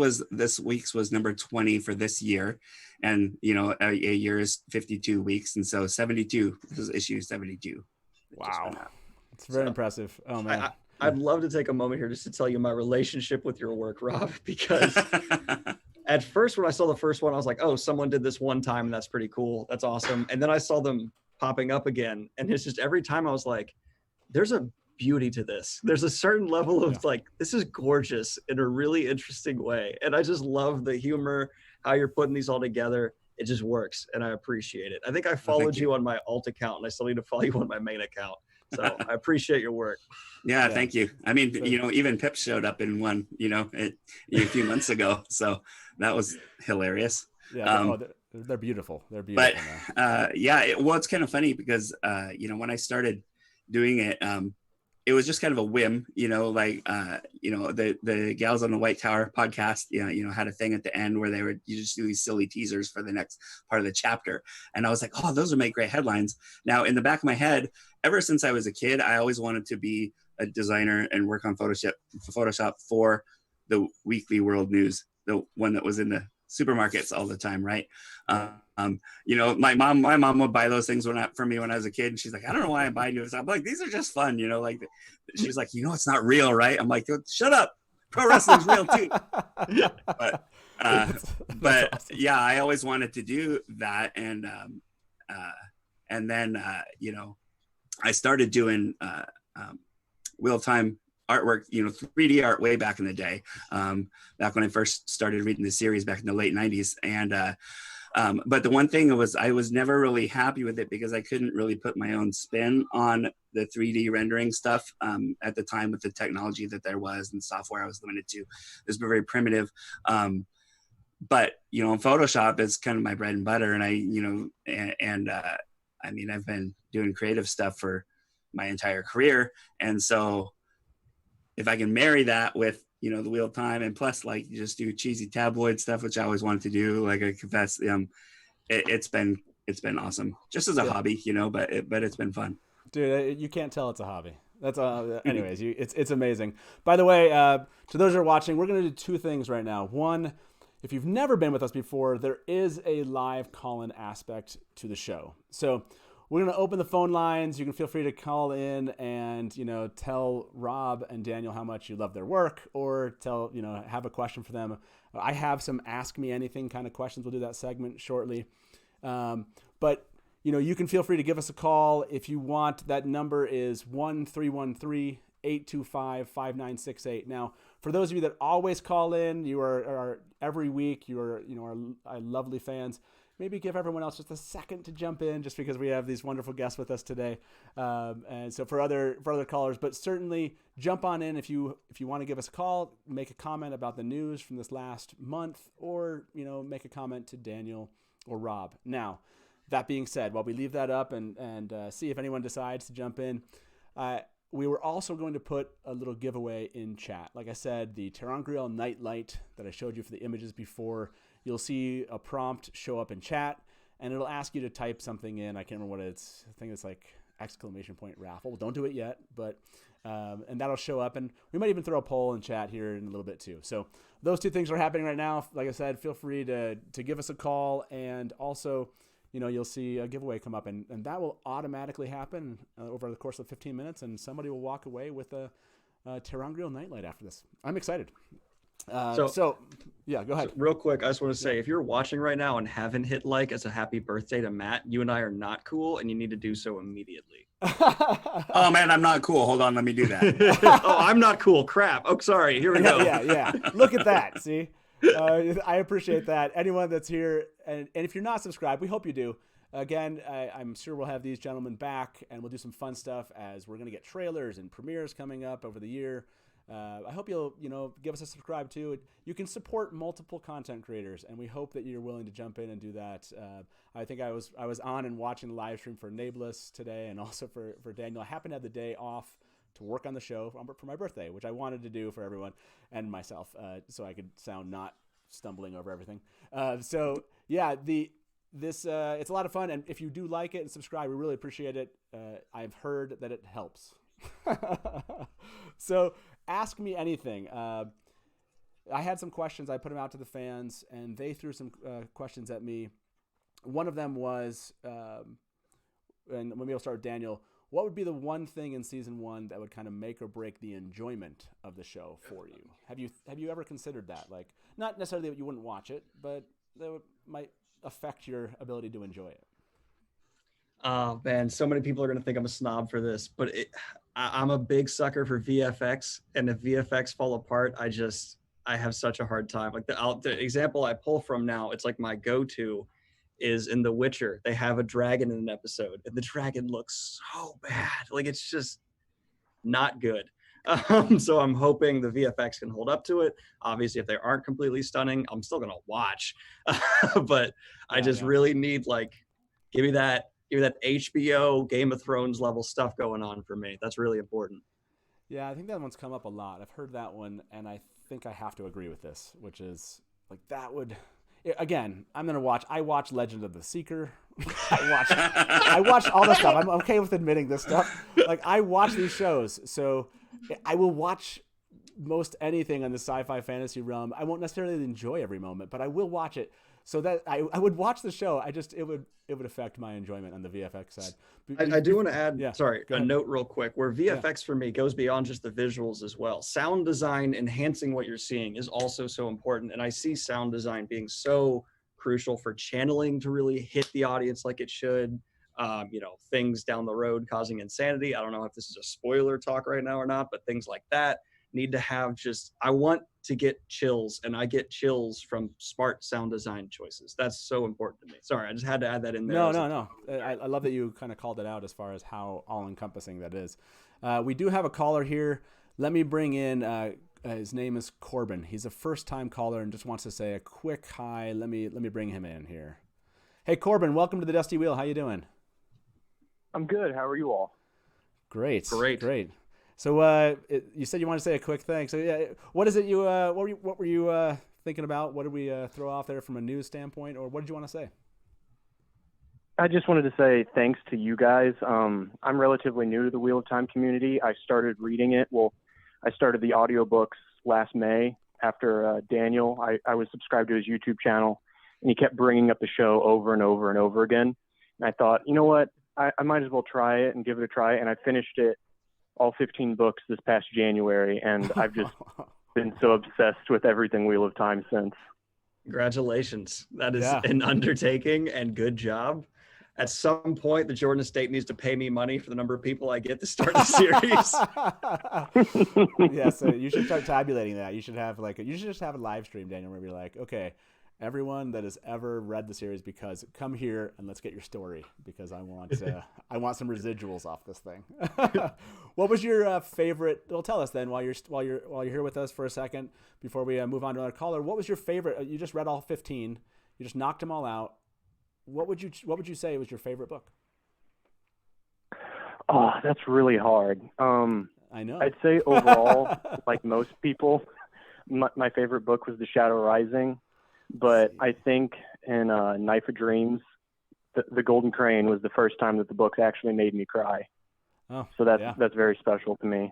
week's was number 20 for this year. And, a year is 52 weeks. And so 72, this is issue 72. Wow. It's very impressive. Oh man. I'd love to take a moment here just to tell you my relationship with your work, Rob, because at first when I saw the first one, I was like, oh, someone did this one time and that's pretty cool. That's awesome. And then I saw them popping up again. And it's just every time I was like, there's a beauty to this. There's a certain level of like, this is gorgeous in a really interesting way. And I just love the humor, how you're putting these all together. It just works. And I appreciate it. I think I followed you on my alt account and I still need to follow you on my main account. So I appreciate your work. Yeah, thank you. I mean, even Pip showed up in one, a few months ago. So that was hilarious. Yeah, they're beautiful. They're beautiful. But it's kind of funny because, when I started doing it, it was just kind of a whim, the Gals on the White Tower podcast, had a thing at the end where you just do these silly teasers for the next part of the chapter. And I was like, oh, those would make great headlines. Now in the back of my head, ever since I was a kid, I always wanted to be a designer and work on Photoshop for the Weekly World News, the one that was in the supermarkets all the time. Right. My mom would buy those things for me when I was a kid, and she's like, I don't know why I'm buying you this. I'm like, these are just fun, she's like, it's not real, right? I'm like, shut up, pro wrestling's real too. But awesome. Yeah, I always wanted to do that, and then I started doing Wheel of Time artwork, 3D art way back in the day, back when I first started reading the series back in the late 90s. And but the one thing was I was never really happy with it because I couldn't really put my own spin on the 3D rendering stuff at the time with the technology that there was and software I was limited to. It was very primitive. But Photoshop is kind of my bread and butter, and I've been doing creative stuff for my entire career, and so if I can marry that with the Wheel of Time, and plus like just do cheesy tabloid stuff, which I always wanted to do, like I confess, it's been awesome just as a hobby, but it's been fun. Dude, you can't tell it's a hobby. That's anyways, it's amazing. By the way, to those who are watching, we're going to do two things right now. One, if you've never been with us before, there is a live call-in aspect to the show. So we're going to open the phone lines. You can feel free to call in and, tell Rob and Daniel how much you love their work, or have a question for them. I have some Ask Me Anything kind of questions. We'll do that segment shortly. But, you can feel free to give us a call if you want. That number is 1-313 825-5968. Now, for those of you that always call in, you are every week, you are, our lovely fans. Maybe give everyone else just a second to jump in, just because we have these wonderful guests with us today. And so for other callers, but certainly jump on in if you want to give us a call, make a comment about the news from this last month, or make a comment to Daniel or Rob. Now, that being said, while we leave that up and see if anyone decides to jump in, we were also going to put a little giveaway in chat. Like I said, the ter'angreal nightlight that I showed you for the images before, you'll see a prompt show up in chat, and it'll ask you to type something in. I can't remember what it's. I think it's like ! Raffle. Don't do it yet, but and that'll show up, and we might even throw a poll in chat here in a little bit too. So those two things are happening right now. Like I said, feel free to give us a call, and also, you'll see a giveaway come up, and that will automatically happen over the course of 15 minutes, and somebody will walk away with a ter'angreal nightlight after this. I'm excited. So yeah, go ahead. So real quick, I just want to say, if you're watching right now and haven't hit like as a happy birthday to Matt, you and I are not cool, and you need to do so immediately. Oh man, I'm not cool. Hold on, let me do that. Oh, I'm not cool. Crap. Oh, sorry. Here we go. Yeah. Look at that. See, I appreciate that. Anyone that's here, and if you're not subscribed, we hope you do. Again, I'm sure we'll have these gentlemen back, and we'll do some fun stuff as we're going to get trailers and premieres coming up over the year. I hope you'll, give us a subscribe too. You can support multiple content creators, and we hope that you're willing to jump in and do that. I think I was on and watching the live stream for Nameless today, and also for Daniel. I happened to have the day off to work on the show for my birthday, which I wanted to do for everyone and myself, so I could sound not stumbling over everything. So yeah, it's a lot of fun, and if you do like it and subscribe, we really appreciate it. I've heard that it helps. So ask me anything. I had some questions. I put them out to the fans, and they threw some questions at me. One of them was, and maybe I'll start with Daniel. What would be the one thing in season 1 that would kind of make or break the enjoyment of the show for you? Have you ever considered that? Like, not necessarily that you wouldn't watch it, but that might affect your ability to enjoy it. Oh man, so many people are going to think I'm a snob for this, but I'm a big sucker for VFX, and if VFX fall apart, I have such a hard time. Like the example I pull from now, it's like my go-to is in The Witcher. They have a dragon in an episode, and the dragon looks so bad. Like, it's just not good. So I'm hoping the VFX can hold up to it. Obviously, if they aren't completely stunning, I'm still gonna watch. But I really need, like, give me that HBO Game of Thrones level stuff going on for me. That's really important. Yeah, I think that one's come up a lot. I've heard that one, and I think I have to agree with this, which is like that would. Again, I'm gonna watch. I watch Legend of the Seeker. I watch all this stuff. I'm okay with admitting this stuff. Like, I watch these shows, so I will watch most anything on the sci-fi fantasy realm. I won't necessarily enjoy every moment, but I will watch it. So that I would watch the show. It would affect my enjoyment on the VFX side. I do want to add, a note real quick, where VFX for me goes beyond just the visuals as well. Sound design, enhancing what you're seeing, is also so important. And I see sound design being so crucial for channeling to really hit the audience like it should. Things down the road causing insanity. I don't know if this is a spoiler talk right now or not, but things like that need to have I want to get chills, and I get chills from smart sound design choices. That's so important to me. Sorry, I just had to add that in there. No. I love that you kind of called it out as far as how all-encompassing that is. We do have a caller here. Let me bring in, his name is Corbin. He's a first-time caller and just wants to say a quick hi. Let me bring him in here. Hey, Corbin, welcome to the Dusty Wheel. How you doing? I'm good. How are you all? Great. So you said you wanted to say a quick thing. So yeah, what is it you what were you thinking about? What did we throw off there from a news standpoint, or what did you want to say? I just wanted to say thanks to you guys. I'm relatively new to the Wheel of Time community. I started reading it. Well, I started the audiobooks last May after Daniel. I was subscribed to his YouTube channel, and he kept bringing up the show over and over and over again. And I thought, you know what? I might as well try it and give it a try. And I finished it, all 15 books, this past January, and I've just been so obsessed with everything Wheel of Time since. Congratulations. That is an undertaking, and good job. at some point, the Jordan Estate needs to pay me money for the number of people I get to start the series. Yeah, so you should start tabulating that. You should just have a live stream, Daniel, where you're like, okay, everyone that has ever read the series, because come here and let's get your story, because I want some residuals off this thing. What was your favorite? Well, tell us then while you're here with us for a second before we move on to another caller. What was your favorite? You just read all 15. You just knocked them all out. What would you say was your favorite book? Oh, that's really hard. I know. I'd say overall, like most people, my favorite book was The Shadow Rising. But I think in Knife of Dreams, the Golden Crane was the first time that the book actually made me cry. Oh, so that's very special to me.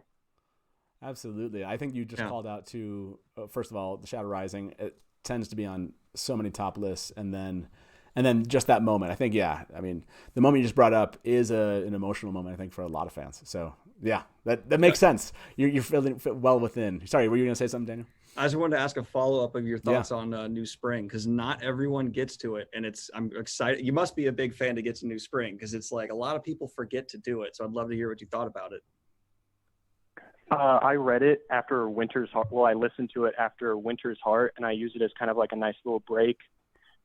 Absolutely. I think you just called out to, first of all, The Shadow Rising. It tends to be on so many top lists. And then just that moment, I think, I mean, the moment you just brought up is an emotional moment, I think, for a lot of fans. So, yeah, that makes sense. You're feeling well within. Sorry, were you going to say something, Daniel? I just wanted to ask a follow-up of your thoughts on New Spring, because not everyone gets to it, and I'm excited. You must be a big fan to get to New Spring, because it's like a lot of people forget to do it. So I'd love to hear what you thought about it. I read it after Winter's Heart. Well, I listened to it after Winter's Heart, and I used it as kind of like a nice little break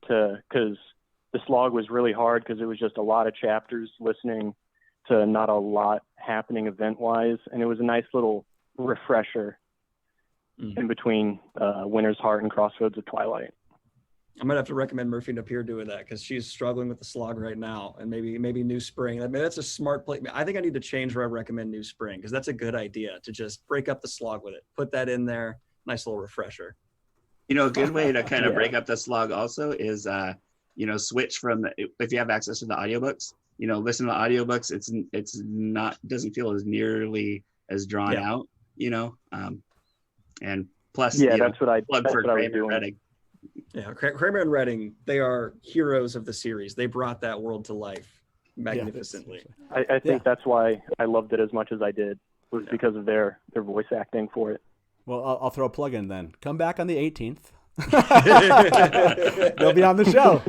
because the slog was really hard because it was just a lot of chapters listening to not a lot happening event-wise, and it was a nice little refresher in between Winter's Heart and Crossroads of Twilight. I'm gonna have to recommend Murphy Napier doing that, because she's struggling with the slog right now, and maybe New Spring. I mean, that's a smart play. I think I need to change where I recommend New Spring, because that's a good idea to just break up the slog with it. Put that in there, nice little refresher. You know, a good way to kind of break up the slog also is, switch from if you have access to the audiobooks, listen to the audiobooks. It's not doesn't feel as nearly as drawn out, and plus, that's what I plug for Kramer and Redding. Yeah, Kramer and Redding, they are heroes of the series. They brought that world to life magnificently. I think that's why I loved it as much as I did, was because of their voice acting for it. Well, I'll throw a plug in then. Come back on the 18th. They'll be on the show.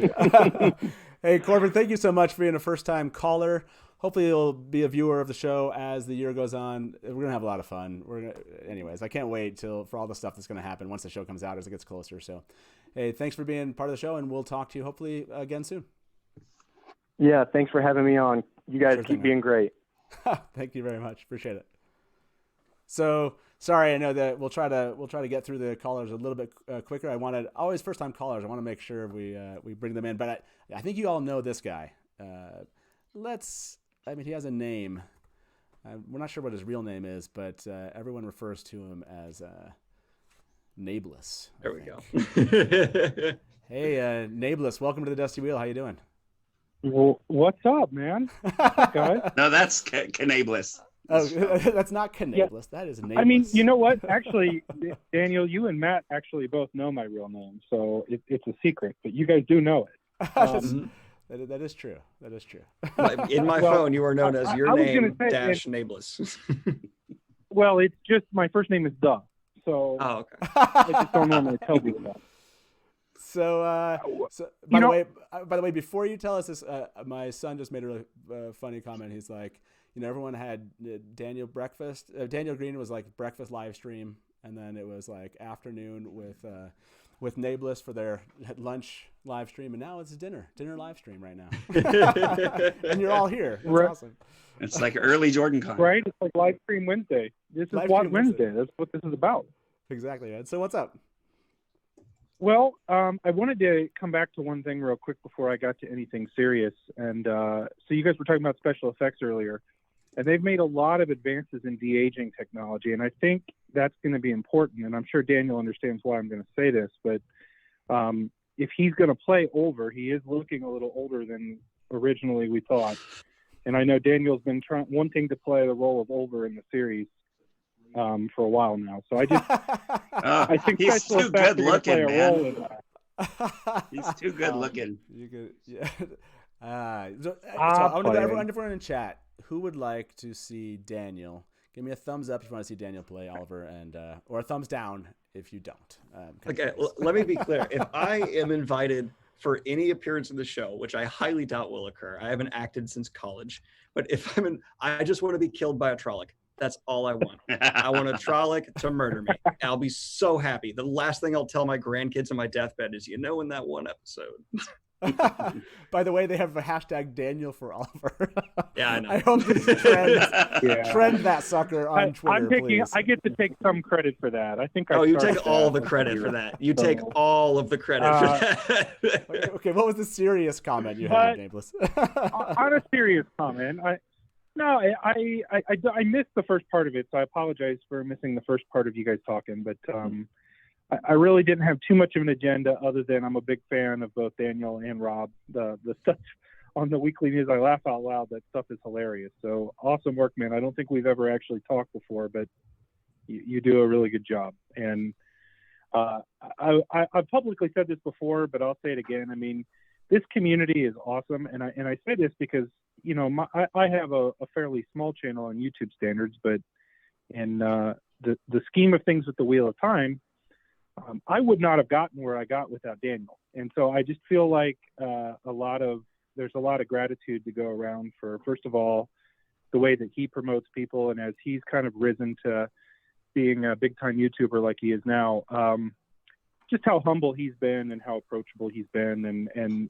Hey, Corbin, thank you so much for being a first-time caller. Hopefully you'll be a viewer of the show as the year goes on. We're going to have a lot of fun. Anyways, I can't wait for all the stuff that's going to happen once the show comes out as it gets closer. So, hey, thanks for being part of the show, and we'll talk to you hopefully again soon. Yeah, thanks for having me on. You guys keep being great. Thank you very much. Appreciate it. So, sorry, I know that we'll try to get through the callers a little bit quicker. Always first-time callers, I want to make sure we bring them in. But I think you all know this guy. He has a name. We're not sure what his real name is, but everyone refers to him as Nablus. There we go. Hey, Nablus, welcome to the Dusty Wheel. How you doing? Well, what's up, man? What's up, guys? No, that's Canablus. Oh, that's not Canablus. Yeah. That is Nablus. I mean, you know what? Actually, Daniel, you and Matt actually both know my real name, so it's a secret, but you guys do know it. That is true. That is true. In my phone, you are known as your name dash Nablus. Well, it's just my first name is Duh. So okay. I just don't normally tell people that. So by the way, before you tell us this, my son just made a really funny comment. He's like, everyone had Daniel breakfast. Daniel Greene was like breakfast live stream, and then it was like afternoon with Nablus for their lunch live stream, and now it's dinner live stream right now. And you're all here. That's awesome. It's like early Jordan Con. Right? It's like live stream Wednesday. This is what Wednesday. That's what this is about. Exactly, Ed. So what's up? Well, I wanted to come back to one thing real quick before I got to anything serious. And so you guys were talking about special effects earlier, and they've made a lot of advances in de-aging technology, and I think that's going to be important. And I'm sure Daniel understands why I'm going to say this, but if he's going to play Olver, he is looking a little older than originally we thought. And I know Daniel's been wanting to play the role of Olver in the series for a while now. So I think he's too good looking, man. He's too good looking. I want to know everyone in chat, who would like to see Daniel? Give me a thumbs up if you want to see Daniel play Oliver, and or a thumbs down if you don't. Okay, let me be clear. If I am invited for any appearance in the show, which I highly doubt will occur. I haven't acted since college, but if I just want to be killed by a Trolloc. That's all I want. I want a Trolloc to murder me. I'll be so happy. The last thing I'll tell my grandkids on my deathbed is, in that one episode. By the way, they have a hashtag Daniel for Oliver. Yeah, I know. I hope this trend that sucker on Twitter, please. I get to take some credit for that. I think. You take all the credit for that. You take all of the credit for that. Okay, what was the serious comment you had, Nameless? On a serious comment, I missed the first part of it, so I apologize for missing the first part of you guys talking. But I really didn't have too much of an agenda other than I'm a big fan of both Daniel and Rob. The stuff on the weekly news, I laugh out loud. That stuff is hilarious. So awesome work, man. I don't think we've ever actually talked before, but you do a really good job. And I've publicly said this before, but I'll say it again. I mean, this community is awesome, and I say this because I have a fairly small channel on YouTube standards, but in the scheme of things with the Wheel of Time, I would not have gotten where I got without Daniel. And so I just feel like there's a lot of gratitude to go around for, first of all, the way that he promotes people, and as he's kind of risen to being a big time YouTuber like he is now, just how humble he's been and how approachable he's been, and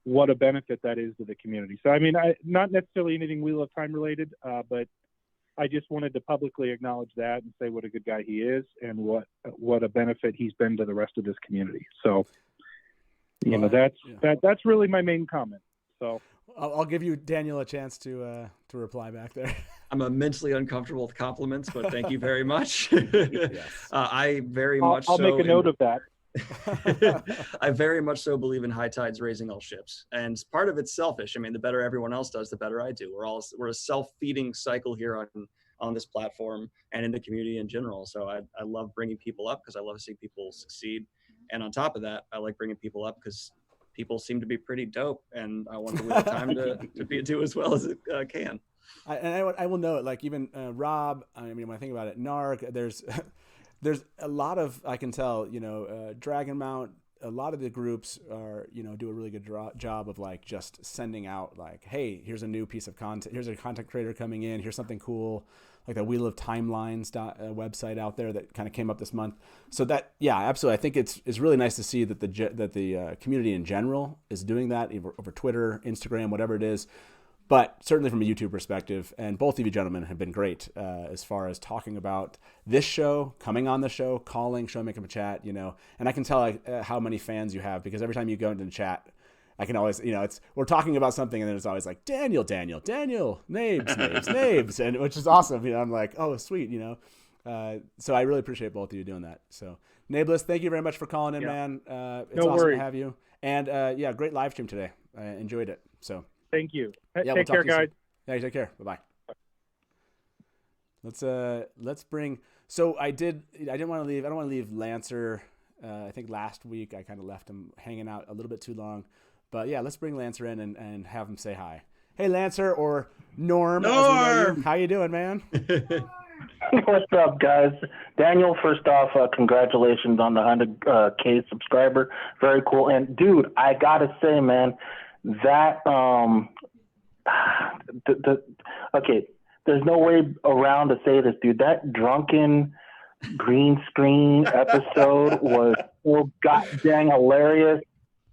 what a benefit that is to the community. So, I mean, not necessarily anything Wheel of Time related, but I just wanted to publicly acknowledge that and say what a good guy he is and what a benefit he's been to the rest of this community. So, that's really my main comment. So I'll give you, Daniel, a chance to reply back there. I'm immensely uncomfortable with compliments, but thank you very much. Yes. I very much I'll make a note of that. I very much so believe in high tides raising all ships, and part of it's selfish. I mean, the better everyone else does, the better I do. We're a self-feeding cycle here on this platform and in the community in general. So I love bringing people up because I love seeing people succeed, and on top of that, I like bringing people up because people seem to be pretty dope, and I want the Wheel of Time to do as well as it can. I will note, like, even Rob. I mean, when I think about it, Narg, there's a lot of, I can tell, Dragon Mount, a lot of the groups are, do a really good job of like just sending out like, hey, here's a new piece of content. Here's a content creator coming in. Here's something cool, like the Wheel of Timelines website out there that kind of came up this month. So that, yeah, absolutely. I think it's really nice to see that the community in general is doing that over Twitter, Instagram, whatever it is. But certainly from a YouTube perspective, and both of you gentlemen have been great as far as talking about this show, coming on the show, calling, showing up a chat, and I can tell how many fans you have, because every time you go into the chat, I can always, we're talking about something, and then it's always like, Daniel, Nabes, and which is awesome. I'm like, oh, sweet, So I really appreciate both of you doing that. So Nabless, thank you very much for calling in, man. It's awesome to have you. And great live stream today. I enjoyed it. So. Thank you. Yeah, take care, guys. Yeah, you take care. Bye-bye. Let's bring. So I don't want to leave Lancer. I think last week I kind of left him hanging out a little bit too long, but yeah, let's bring Lancer in and have him say hi. Hey, Lancer, or Norm. How you doing, man? What's up, guys? Daniel, first off, congratulations on the 100K subscriber. Very cool. And dude, I gotta say, man, that okay, there's no way around to say this, dude. That drunken green screen episode was so goddamn hilarious.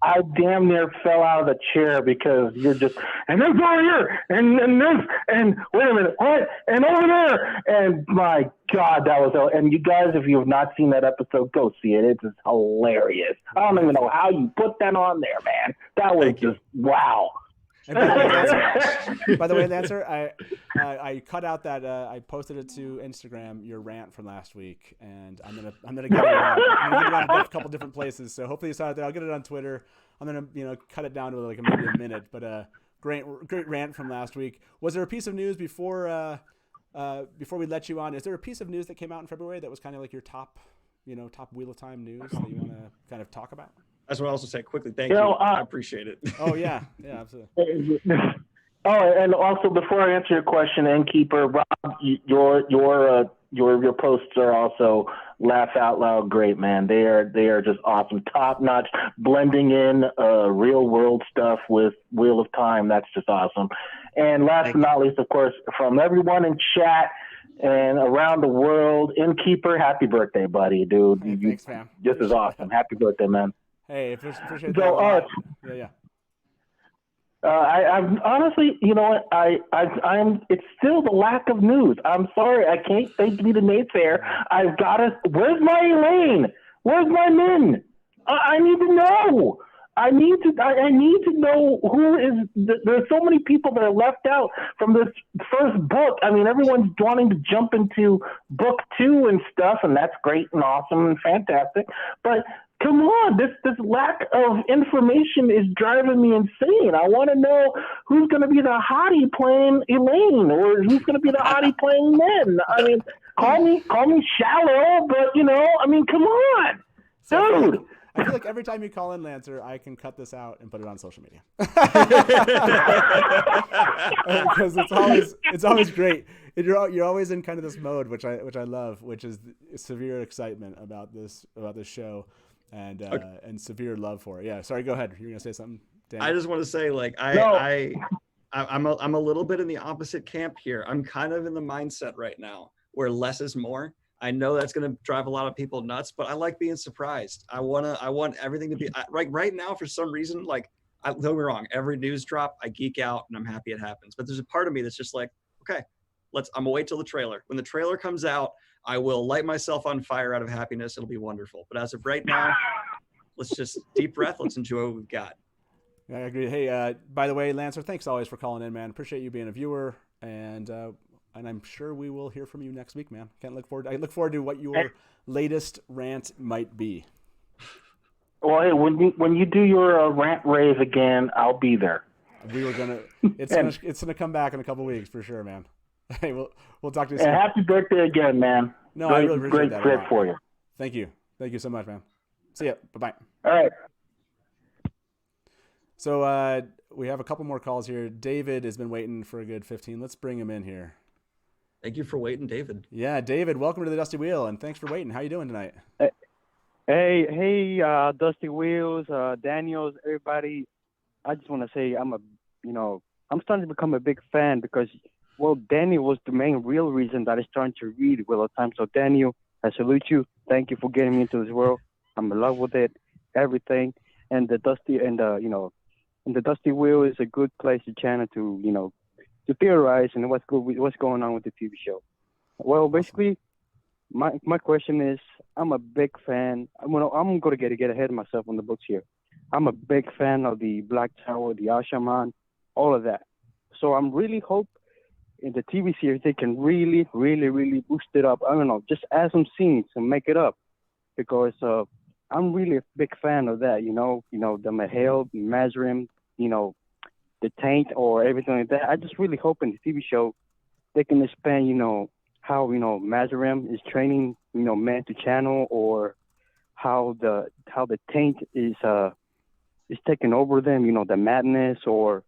I damn near fell out of the chair because you're just, and this over here, and this, and wait a minute, what, and over there, and my God, that was, and you guys, if you have not seen that episode, go see it. It's just hilarious. I don't even know how you put that on there, man. That was just, wow. And by the way, Lancer, I cut out that I posted it to Instagram, your rant from last week, and I'm gonna get it around a couple different places. So hopefully you saw it there. I'll get it on Twitter. I'm gonna cut it down to like maybe a minute, but great rant from last week. Was there a piece of news before we let you on? Is there a piece of news that came out in February that was kind of like your top Wheel of Time news that you want to kind of talk about? That's what I also say quickly. Thank you. I appreciate it. Oh yeah, absolutely. Oh, and also before I answer your question, Innkeeper, Rob, your posts are also laugh out loud great, man. They are just awesome, top notch, blending in real world stuff with Wheel of Time. That's just awesome. And last but not least, of course, from everyone in chat and around the world, Innkeeper, happy birthday, buddy, dude. Hey, thanks, fam. This is awesome. Happy birthday, man. Hey, appreciate that. So, yeah. I'm honestly, you know what? I'm. It's still the lack of news. I'm sorry, I can't be the naysayer. I've got to. Where's my Elaine? Where's my Min? I need to know. I need to know who is. There's so many people that are left out from this first book. I mean, everyone's wanting to jump into book 2 and stuff, and that's great and awesome and fantastic. But come on, this lack of information is driving me insane. I want to know who's going to be the hottie playing Elaine, or who's going to be the hottie playing Min. I mean, call me shallow, but I mean, come on, dude. I feel like every time you call in, Lancer, I can cut this out and put it on social media because it's always great. You're always in kind of this mode, which I love, which is severe excitement about this show. And severe love for it. Yeah. Sorry. Go ahead. You're gonna say something, Dan? I just want to say, like, I'm a little bit in the opposite camp here. I'm kind of in the mindset right now where less is more. I know that's gonna drive a lot of people nuts, but I like being surprised. I want everything to be right now. For some reason, like, don't get me wrong, every news drop, I geek out and I'm happy it happens. But there's a part of me that's just like, okay, I'm gonna wait till the trailer. When the trailer comes out, I will light myself on fire out of happiness. It'll be wonderful. But as of right now, let's just deep breath. Let's enjoy what we've got. I agree. Hey, by the way, Lancer, thanks always for calling in, man. Appreciate you being a viewer, and I'm sure we will hear from you next week, man. I look forward to what your latest rant might be. Well, hey, when you do your rant rave again, I'll be there. It's gonna come back in a couple weeks for sure, man. Hey, we'll talk to you soon. And happy birthday again, man. No, I really appreciate that. Great for you. Thank you so much, man. See ya. Bye-bye. All right. So we have a couple more calls here. David has been waiting for a good 15. Let's bring him in here. Thank you for waiting, David. Yeah, David, welcome to the Dusty Wheel, and thanks for waiting. How you doing tonight? Hey, Dusty Wheels, Daniels, everybody. I just want to say I'm starting to become a big fan because, well, Daniel was the main real reason that I started to read Wheel of Time. So, Daniel, I salute you. Thank you for getting me into this world. I'm in love with it, everything. And the Dusty the Dusty Wheel is a good place to channel to theorize and what's going on with the TV show. Well, basically, my question is, I'm a big fan. I'm going to get ahead of myself on the books here. I'm a big fan of the Black Tower, the Ashaman, all of that. So I'm really hope in the TV series they can really, really, really boost it up. I don't know, just add some scenes and make it up, because I'm really a big fan of that. The Mahale, Mazrim, the Taint, or everything like that. I just really hope in the TV show they can expand, how Mazrim is training, men to channel, or how the Taint is taking over them. The madness, or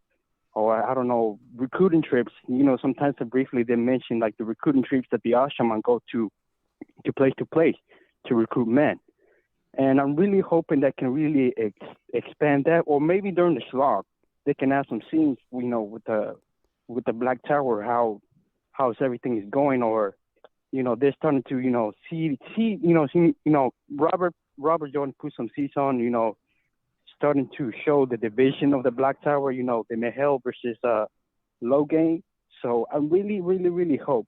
I don't know, recruiting trips. Sometimes briefly they mention like the recruiting trips that the Ashaman go to place to recruit men. And I'm really hoping that can really expand that, or maybe during the slog they can have some scenes, with the Black Tower, how's everything is going, or they're starting to see Robert Jordan put some seats on, starting to show the division of the Black Tower, the Mahale versus Logain. So I really, really, really hope,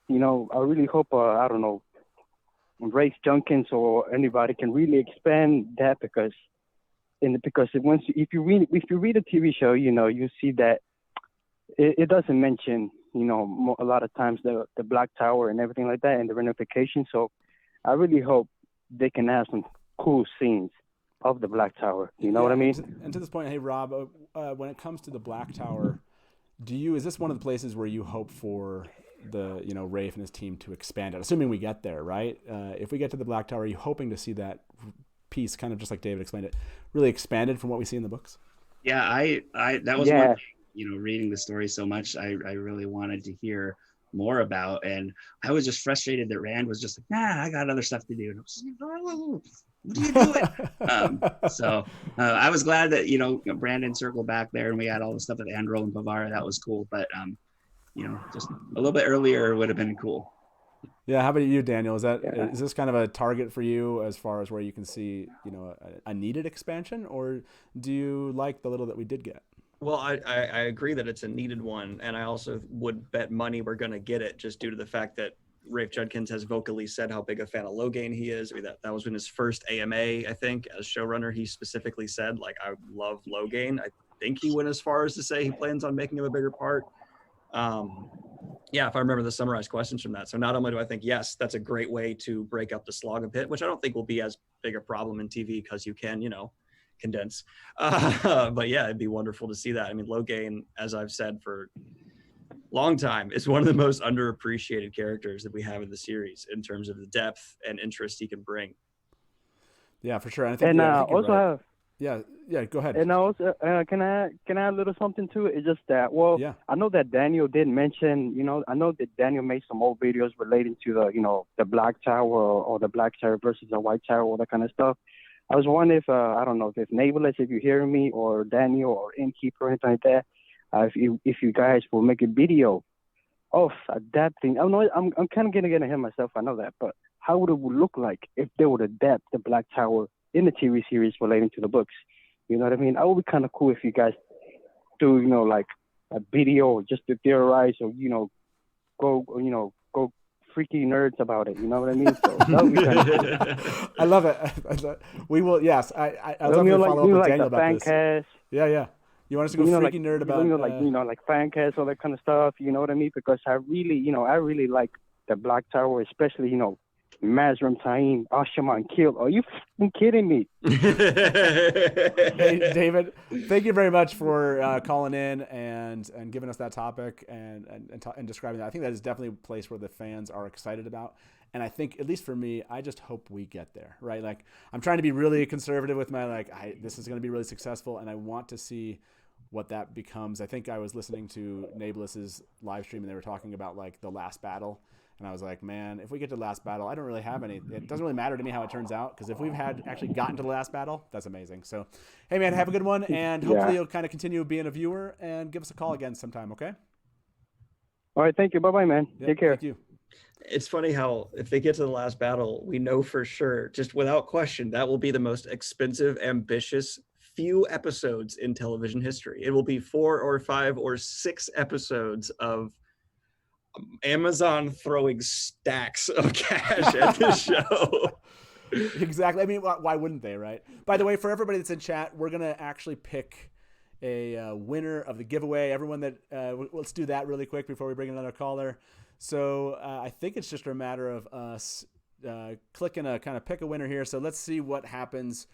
I really hope, I don't know, Race Junkins or anybody can really expand that, because if you read a TV show, you see that it doesn't mention, a lot of times the Black Tower and everything like that and the reunification. So I really hope they can have some cool scenes of the Black Tower. You know what I mean? And to this point, hey, Rob, when it comes to the Black Tower, is this one of the places where you hope for the, Rafe and his team to expand it, assuming we get there, right? If we get to the Black Tower, are you hoping to see that piece, kind of just like David explained it, really expanded from what we see in the books? Yeah, that was one thing, reading the story so much, I really wanted to hear more about. And I was just frustrated that Rand was just like, nah, I got other stuff to do. And I was like, oh, what are you doing? So I was glad that, Brandon circled back there and we had all the stuff with Androl and Bavara. That was cool. But, just a little bit earlier would have been cool. Yeah. How about you, Daniel? Is this kind of a target for you as far as where you can see, a needed expansion, or do you like the little that we did get? Well, I agree that it's a needed one, and I also would bet money we're going to get it just due to the fact that Rafe Judkins has vocally said how big a fan of Logain he is. I mean, that was in his first AMA, I think, as showrunner. He specifically said, like, I love Logain. I think he went as far as to say he plans on making him a bigger part. Yeah, if I remember the summarized questions from that. So not only do I think, yes, that's a great way to break up the slog a bit, which I don't think will be as big a problem in TV because you can, condense. But yeah, it'd be wonderful to see that. I mean, Logain, as I've said for a long time, is one of the most underappreciated characters that we have in the series in terms of the depth and interest he can bring. Yeah, for sure. And I think, I think also right. have. Yeah, go ahead. And also, can I add a little something to it? It's just that, I know that Daniel did mention, I know that Daniel made some old videos relating to the, the Black Tower or the Black Tower versus the White Tower, all that kind of stuff. I was wondering if, I don't know, if Nameless, if you're hearing me, or Daniel, or Innkeeper, or anything like that, if you guys will make a video of that thing. I know I'm kind of getting ahead of myself, I know that, but how would it look like if they would adapt the Black Tower in the TV series relating to the books? You know what I mean? It would be kind of cool if you guys do, like a video just to theorize or, go freaky nerds about it. You know what I mean? So that would be kind of cool. I love it. We will. Yes. I was going to follow up with Daniel about this. Cast, yeah. You want us to go freaky nerd about, like fan cast, all that kind of stuff. You know what I mean? Because I really like the Black Tower, especially, Mazrim Taim, Ashaman killed. Are you fucking kidding me? Hey, David, thank you very much for calling in and giving us that topic and describing that. I think that is definitely a place where the fans are excited about. And I think, at least for me, I just hope we get there, right? Like, I'm trying to be really conservative with my, this is going to be really successful, and I want to see what that becomes. I think I was listening to Nabless's live stream, and they were talking about, the last battle. And I was like, man, if we get to the last battle, I don't really have any. It doesn't really matter to me how it turns out, because if we've actually gotten to the last battle, that's amazing. So, hey, man, have a good one. And hopefully you'll kind of continue being a viewer and give us a call again sometime, okay? All right, thank you. Bye-bye, man. Yep, take care. Thank you. It's funny how if they get to the last battle, we know for sure, just without question, that will be the most expensive, ambitious few episodes in television history. It will be 4 or 5 or 6 episodes of Amazon throwing stacks of cash at the show. Exactly. I mean, why wouldn't they, right? By the way, for everybody that's in chat, we're going to actually pick a winner of the giveaway. Everyone that let's do that really quick before we bring in another caller. So I think it's just a matter of us clicking a kind of pick a winner here. So let's see what happens.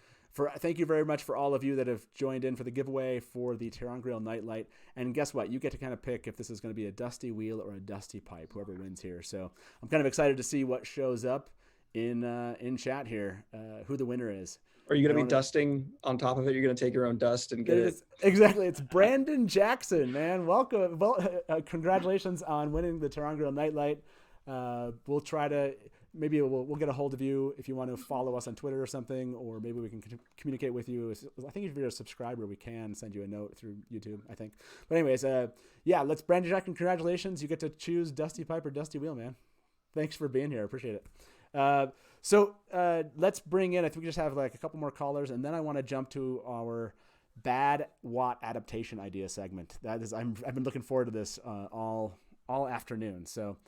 Thank you very much for all of you that have joined in for the giveaway for the Terangriel Nightlight. And guess what? You get to kind of pick if this is going to be a dusty wheel or a dusty pipe, whoever wins here. So I'm kind of excited to see what shows up in chat here, who the winner is. Are you going to be dusting on top of it? You're going to take your own dust and get it? Exactly. It's Brandon Jackson, man. Welcome. Well, congratulations on winning the Terangriel Nightlight. We'll try to... Maybe we'll get a hold of you if you want to follow us on Twitter or something, or maybe we can communicate with you. I think if you're a subscriber, we can send you a note through YouTube, I think. But anyways, let's Brandon Jackson, congratulations. You get to choose Dusty Pipe or Dusty Wheel, man. Thanks for being here. I appreciate it. So let's bring in, I think we just have a couple more callers, and then I want to jump to our Bad Watt adaptation idea segment. I've been looking forward to this all afternoon. So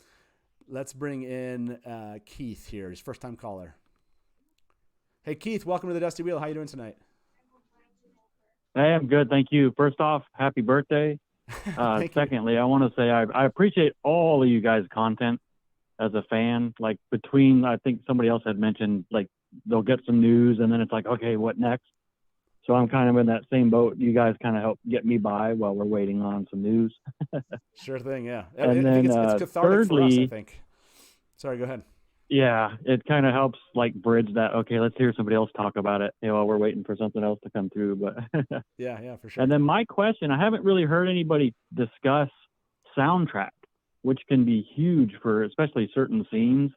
let's bring in Keith here, his first time caller. Hey Keith, welcome to the Dusty Wheel. How you doing tonight? Hey, I'm good, thank you. First off, happy birthday. Secondly, I want to say I appreciate all of you guys' content as a fan. Between, I think somebody else had mentioned, they'll get some news and then it's okay, what next? So I'm kind of in that same boat. You guys kind of help get me by while we're waiting on some news. Sure thing, yeah. And I think it's cathartic for us, I think. Sorry, go ahead. yeah, it kind of helps like bridge that. Okay, let's hear somebody else talk about it. While we're waiting for something else to come through. But yeah, for sure. And then my question, I haven't really heard anybody discuss soundtrack, which can be huge for especially certain scenes.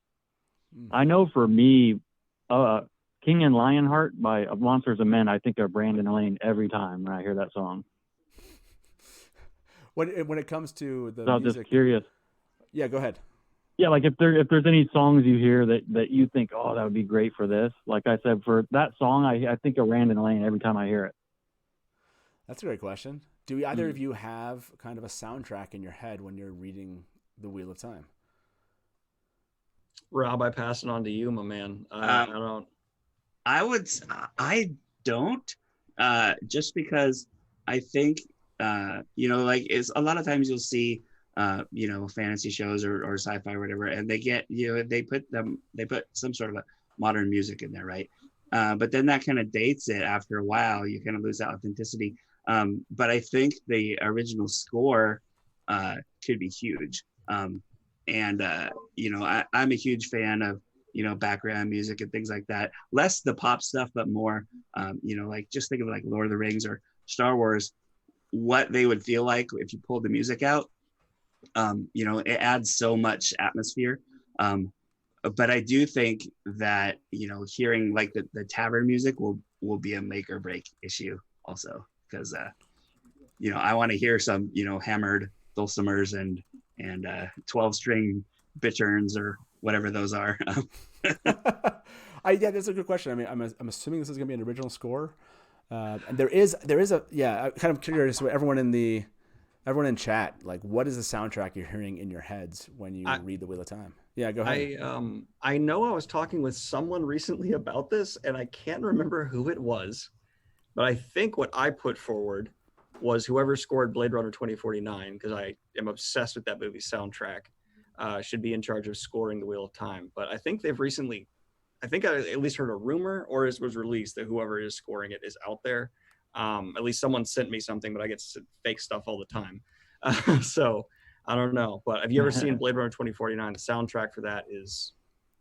I know for me, King and Lionheart by Monsters of Men, I think of Brandon Lane every time when I hear that song. When it comes to the so music, I'm just curious. Yeah, go ahead. Yeah, like if there's any songs you hear that you think, oh, that would be great for this. Like I said, for that song, I think of Brandon Lane every time I hear it. That's a great question. Do either of you have kind of a soundtrack in your head when you're reading The Wheel of Time? Rob, I pass it on to you, my man. I don't. I don't, just because I think, like it's a lot of times you'll see, fantasy shows or sci-fi or whatever, and they get, they put some sort of a modern music in there, right? But then that kind of dates it after a while. You kind of lose that authenticity. But I think the original score could be huge. I'm a huge fan of, background music and things like that. Less the pop stuff, but more, like just think of like Lord of the Rings or Star Wars, what they would feel like if you pulled the music out. It adds so much atmosphere. But I do think that, hearing like the tavern music will be a make or break issue also, because, I want to hear some, hammered dulcimers and 12-string bitterns or whatever those are. Yeah, that's a good question. I mean, I'm assuming this is going to be an original score. And there is I'm kind of curious what everyone in chat, like, what is the soundtrack you're hearing in your heads when you read The Wheel of Time? Yeah, go ahead. I know I was talking with someone recently about this, and I can't remember who it was, but I think what I put forward was whoever scored Blade Runner 2049, because I am obsessed with that movie's soundtrack, should be in charge of scoring The Wheel of Time. But I think they've recently, I think I at least heard a rumor, or it was released, that whoever is scoring it is out there. At least someone sent me something, but I get fake stuff all the time. So I don't know. But have you ever seen Blade Runner 2049? The soundtrack for that is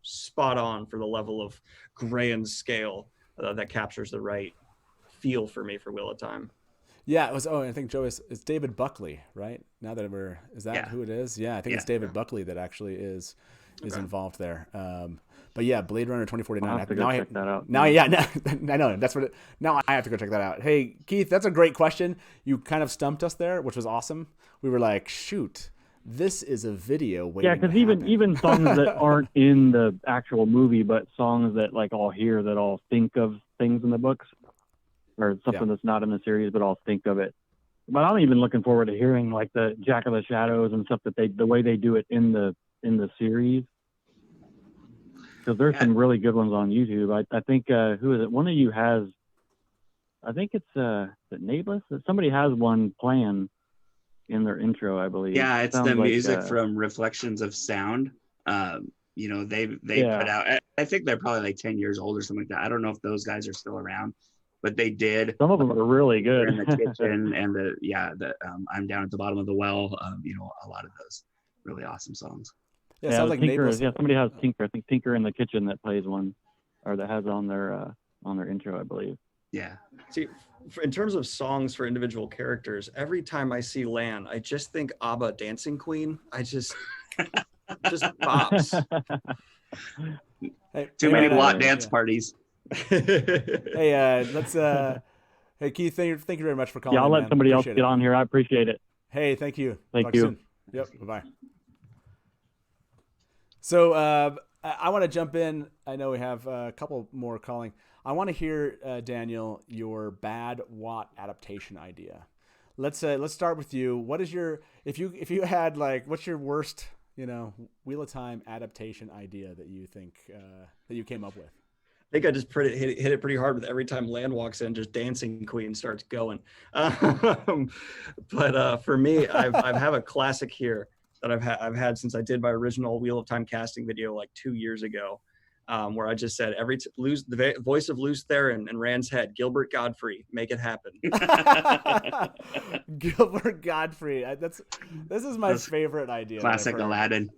spot on for the level of grand scale that captures the right feel for me for Wheel of Time. Yeah, it was. Oh, I think Joe it's David Buckley, right? Now that is that who it is? Yeah, I think it's David Buckley that actually is involved there. But yeah, Blade Runner 2049. I'll have to go check that out. Now, I know that's what. Now I have to go check that out. Hey, Keith, that's a great question. You kind of stumped us there, which was awesome. We were like, shoot, this is a video waiting. Yeah, because even songs that aren't in the actual movie, but songs that like I'll hear that I'll think of things in the books, or something that's not in the series, but I'll think of it. But I'm even looking forward to hearing like the Jack of the Shadows and stuff the way they do it in the series. Because there's some really good ones on YouTube. I think who is it? One of you has, I think it's Nameless. Somebody has one playing in their intro, I believe. Yeah, it's the music from Reflections of Sound. They put out. I think they're probably like 10 years old or something like that. I don't know if those guys are still around, but they did. Some of them are really good. In the kitchen and I'm down at the bottom of the well. A lot of those really awesome songs. Yeah, sounds like Tinker. Naples. Yeah, somebody has Tinker. I think Tinker in the Kitchen that plays one, or that has on their intro, I believe. Yeah. See, in terms of songs for individual characters, every time I see Lan, I just think ABBA Dancing Queen. I just bops. Too many Watt dance parties. Hey, let's. Hey, Keith, thank you very much for calling. Yeah, I'll let somebody else get on here. I appreciate it. Hey, thank you. Thank you. Soon. Yep. Bye. So I want to jump in. I know we have a couple more calling. I want to hear, Daniel, your bad Watt adaptation idea. Let's start with you. What is your if you had like what's your worst Wheel of Time adaptation idea that you think that you came up with? I think I just hit it pretty hard with every time Lan walks in, just Dancing Queen starts going. But for me, I have a classic here that I've had since I did my original Wheel of Time casting video like 2 years ago, where I just said the voice of Luce Theron and Rand's head, Gilbert Godfrey, make it happen. Gilbert Godfrey, this is my favorite idea. Classic Aladdin.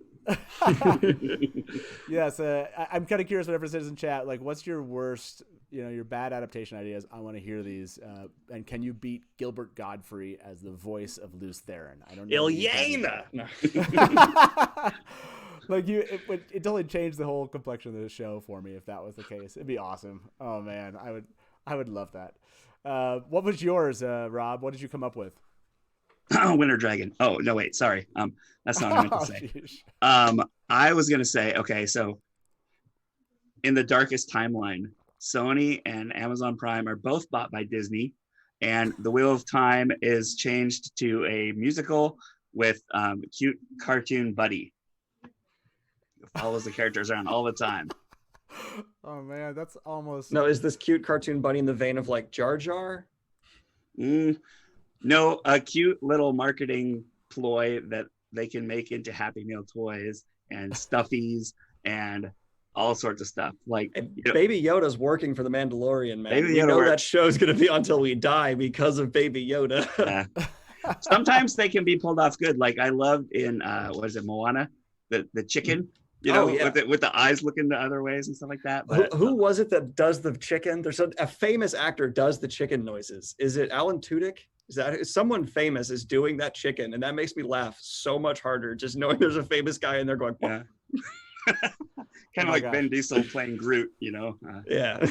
Yes, I'm kind of curious what everyone says in chat. Like, what's your worst, your bad adaptation ideas? I want to hear these. And can you beat Gilbert Godfrey as the voice of Luce Theron? I don't know. Ilyana! Like it totally changed the whole complexion of the show for me if that was the case. It'd be awesome. Oh man, I would love that. What was yours, Rob? What did you come up with? Winter Dragon. Oh no, wait, sorry. That's not what I meant to say. I was gonna say, okay, so in the darkest timeline, Sony and Amazon Prime are both bought by Disney, and the Wheel of Time is changed to a musical with cute cartoon Buddy. Follows the characters around all the time. Oh man, that's almost. No, is this cute cartoon Buddy in the vein of like Jar Jar? No, a cute little marketing ploy that they can make into Happy Meal toys and stuffies and all sorts of stuff. Like Baby Yoda's working for the Mandalorian, man. Baby we Yoda know that show's gonna be until we die because of Baby Yoda. Yeah. Sometimes they can be pulled off good. Like I loved in what is it, Moana, the chicken. With the eyes looking the other ways and stuff like that. But, who was it that does the chicken? There's a famous actor does the chicken noises. Is it Alan Tudyk? Is someone famous is doing that chicken, and that makes me laugh so much harder just knowing there's a famous guy in there going. Yeah. Kind of like Vin Diesel playing Groot, Yeah.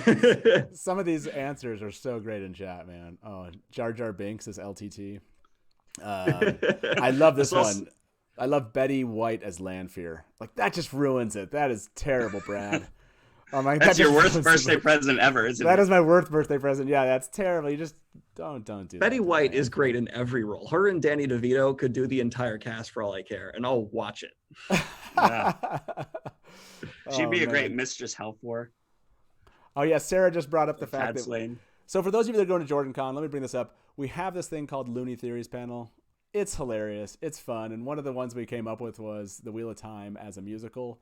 Some of these answers are so great in chat, man. Oh, Jar Jar Binks is LTT. I love this one. I love Betty White as Lanfear. Like that just ruins it. That is terrible, Brad. That's your worst birthday present ever, isn't it? That is my worst birthday present. Yeah, that's terrible. You just don't do that. Betty White is great in every role. Her and Danny DeVito could do the entire cast for all I care, and I'll watch it. Yeah. She'd be a great Mistress Halfor. Oh yeah, Sarah just brought up the fact Tad that. Slane. So for those of you that are going to JordanCon, let me bring this up. We have this thing called Looney Theories panel. It's hilarious. It's fun. And one of the ones we came up with was The Wheel of Time as a musical.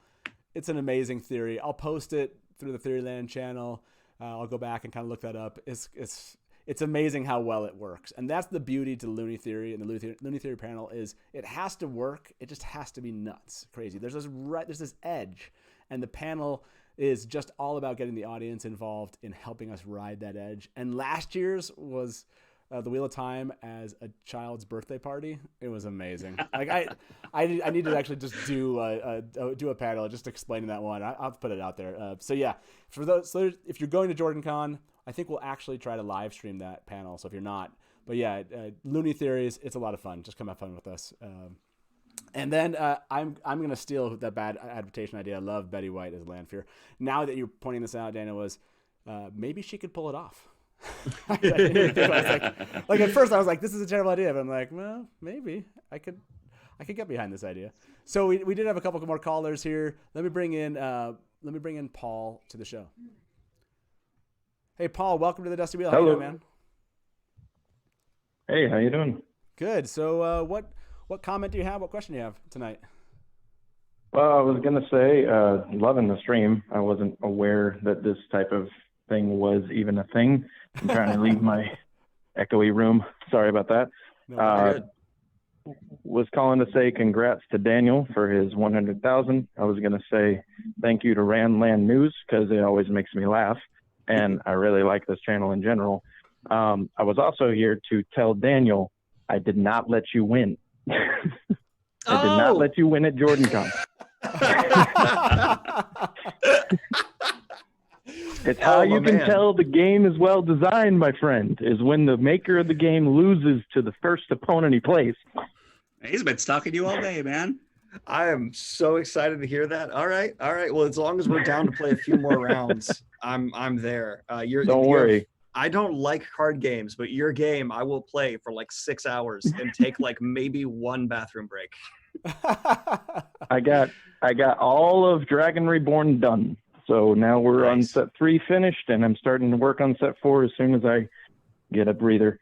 It's an amazing theory. I'll post it through the Theoryland channel. I'll go back and kind of look that up. It's amazing how well it works. And that's the beauty to Looney Theory and the Looney Theory panel is it has to work. It just has to be nuts, crazy. There's this edge. And the panel is just all about getting the audience involved in helping us ride that edge. And last year's was... The Wheel of Time as a child's birthday party. It was amazing. Like I need to actually just do a panel just explaining that one. I'll put it out there. So yeah, if you're going to JordanCon, I think we'll actually try to live stream that panel. So if you're not, but yeah, Looney Theories, it's a lot of fun. Just come have fun with us. And then I'm gonna steal that bad adaptation idea. I love Betty White as Lanfear. Now that you're pointing this out, Dana, was maybe she could pull it off. Like at first I was like, this is a terrible idea, but I'm like, well, maybe I could get behind this idea. So we did have a couple more callers here. Let me bring in Paul to the show. Hey Paul, welcome to the Dusty Wheel. How you doing, man? Hey, how you doing? Good. So what comment do you have? What question do you have tonight? Well, I was gonna say, loving the stream. I wasn't aware that this type of thing was even a thing. I'm trying to leave my echoey room. Sorry about that. No, was calling to say congrats to Daniel for his 100,000. I was going to say thank you to Randland News because it always makes me laugh, and I really like this channel in general. I was also here to tell Daniel I did not let you win. I did not let you win at JordanCon. It's how you can tell the game is well designed, my friend, is when the maker of the game loses to the first opponent he plays. He's been stalking you all day, man. I am so excited to hear that. All right. Well, as long as we're down to play a few more rounds, I'm there. Don't worry. I don't like card games, but your game I will play for like 6 hours and take like maybe one bathroom break. I got all of Dragon Reborn done. So now we're on set 3 finished, and I'm starting to work on set 4 as soon as I get a breather.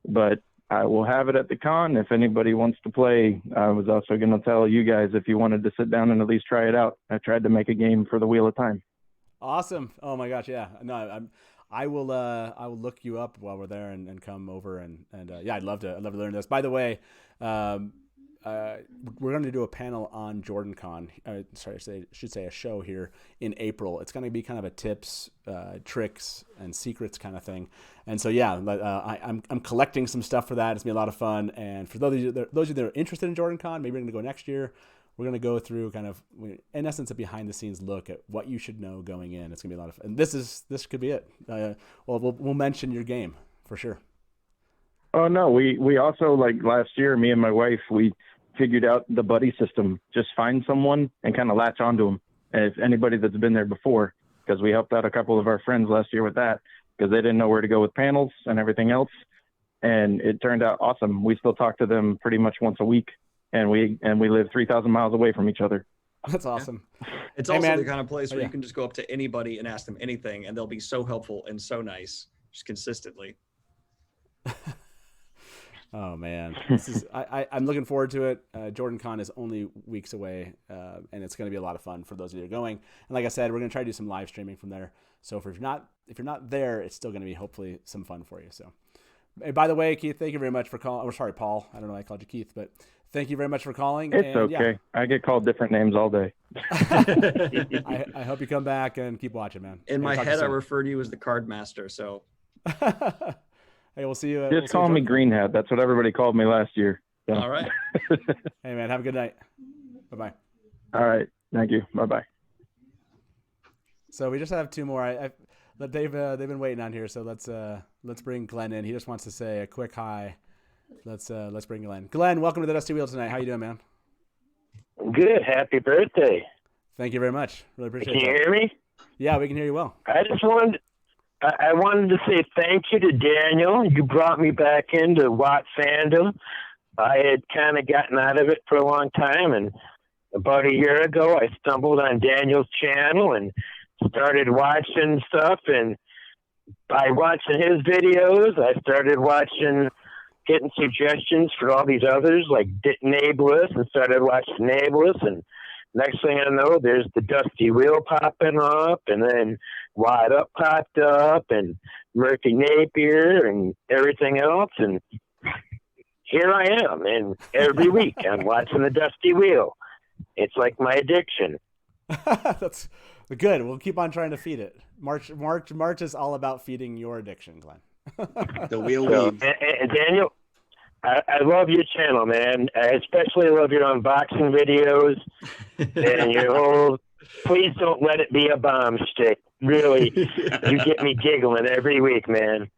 But I will have it at the con if anybody wants to play. I was also going to tell you guys if you wanted to sit down and at least try it out. I tried to make a game for the Wheel of Time. Awesome. Oh my gosh. Yeah. No, I will look you up while we're there and come over and yeah, I'd love to learn this. By the way, we're going to do a panel on JordanCon. Should say a show here in April. It's going to be kind of a tips, tricks, and secrets kind of thing. And so yeah, I'm collecting some stuff for that. It's gonna be a lot of fun. And for those of you that are interested in JordanCon, maybe we're going to go next year. We're going to go through kind of, in essence, a behind the scenes look at what you should know going in. It's going to be a lot of fun. And this could be it. We'll mention your game for sure. Oh no, we also, like last year, me and my wife, we figured out the buddy system. Just find someone and kind of latch onto them. And if anybody that's been there before, because we helped out a couple of our friends last year with that, because they didn't know where to go with panels and everything else. And it turned out awesome. We still talk to them pretty much once a week, and we live 3,000 miles away from each other. That's awesome. It's also the kind of place where you can just go up to anybody and ask them anything, and they'll be so helpful and so nice, just consistently. Oh man, I'm looking forward to it. JordanCon is only weeks away, and it's going to be a lot of fun for those of you who are going. And like I said, we're going to try to do some live streaming from there. So if you're not there, it's still going to be hopefully some fun for you. So, hey, by the way, Keith, thank you very much for calling. Oh, sorry, Paul. I don't know why I called you Keith, but thank you very much for calling. It's okay. Yeah. I get called different names all day. I hope you come back and keep watching, man. In my head, I refer to you as the card master. So. Hey, we'll see you. Just call me Green Hat. That's what everybody called me last year. So. All right. Hey, man, have a good night. Bye-bye. All right. Thank you. Bye-bye. So we just have two more. They've been waiting on here. So let's bring Glenn in. He just wants to say a quick hi. Let's bring Glenn. Glenn, welcome to the Dusty Wheel tonight. How you doing, man? Good. Happy birthday. Thank you very much. Really appreciate it. Can you hear me? Yeah, we can hear you well. I wanted to say thank you to Daniel. You brought me back into Watt fandom. I had kind of gotten out of it for a long time, and about a year ago, I stumbled on Daniel's channel and started watching stuff. And by watching his videos, I started getting suggestions for all these others, like Nablus, and started watching Nablus. And next thing I know, there's the Dusty Wheel popping up, and then Wide Up popped up, and Murphy Napier, and everything else. And here I am, and every week I'm watching the Dusty Wheel. It's like my addiction. That's good. We'll keep on trying to feed it. March is all about feeding your addiction, Glenn. The wheel weaves. And Daniel, I love your channel, man. I especially love your unboxing videos and your whole, please don't let it be a bomb stick. Really, you get me giggling every week, man.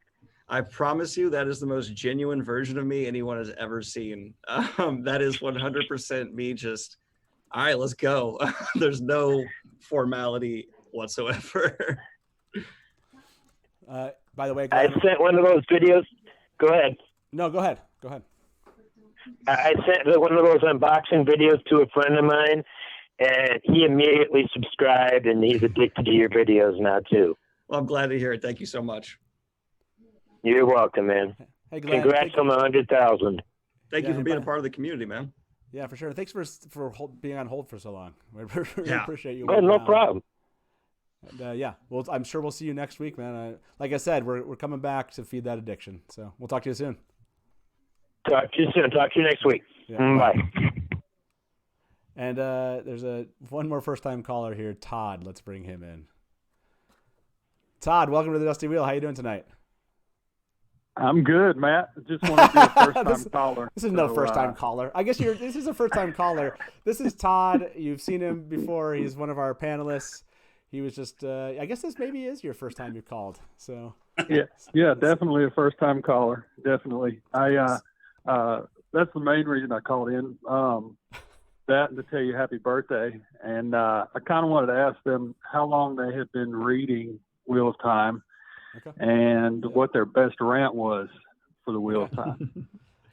I promise you that is the most genuine version of me anyone has ever seen. That is 100% me just, all right, let's go. There's no formality whatsoever. By the way, Glenn, I sent one of those videos. Go ahead. No, go ahead. I sent one of those unboxing videos to a friend of mine, and he immediately subscribed, and he's addicted to your videos now, too. Well, I'm glad to hear it. Thank you so much. You're welcome, man. Hey, Glenn, congrats on the 100,000. Thank you for being a part of the community, man. Yeah, for sure. Thanks for being on hold for so long. We really appreciate you. Oh, no problem. And, yeah, well, I'm sure we'll see you next week, man. Like I said, we're coming back to feed that addiction. So we'll talk to you soon. Talk to you soon. Talk to you next week. Yeah. Bye. And there's one more first-time caller here, Todd. Let's bring him in. Todd, welcome to the Dusty Wheel. How you doing tonight? I'm good, Matt. Just want to be a first-time caller. This is no first-time caller. I guess this is a first-time caller. This is Todd. You've seen him before. He's one of our panelists. He was just, I guess this maybe is your first time you called. So yeah, definitely a first-time caller. Definitely. That's the main reason I called in. That and to tell you happy birthday. And I kind of wanted to ask them how long they had been reading Wheel of Time, and what their best rant was for the Wheel of Time.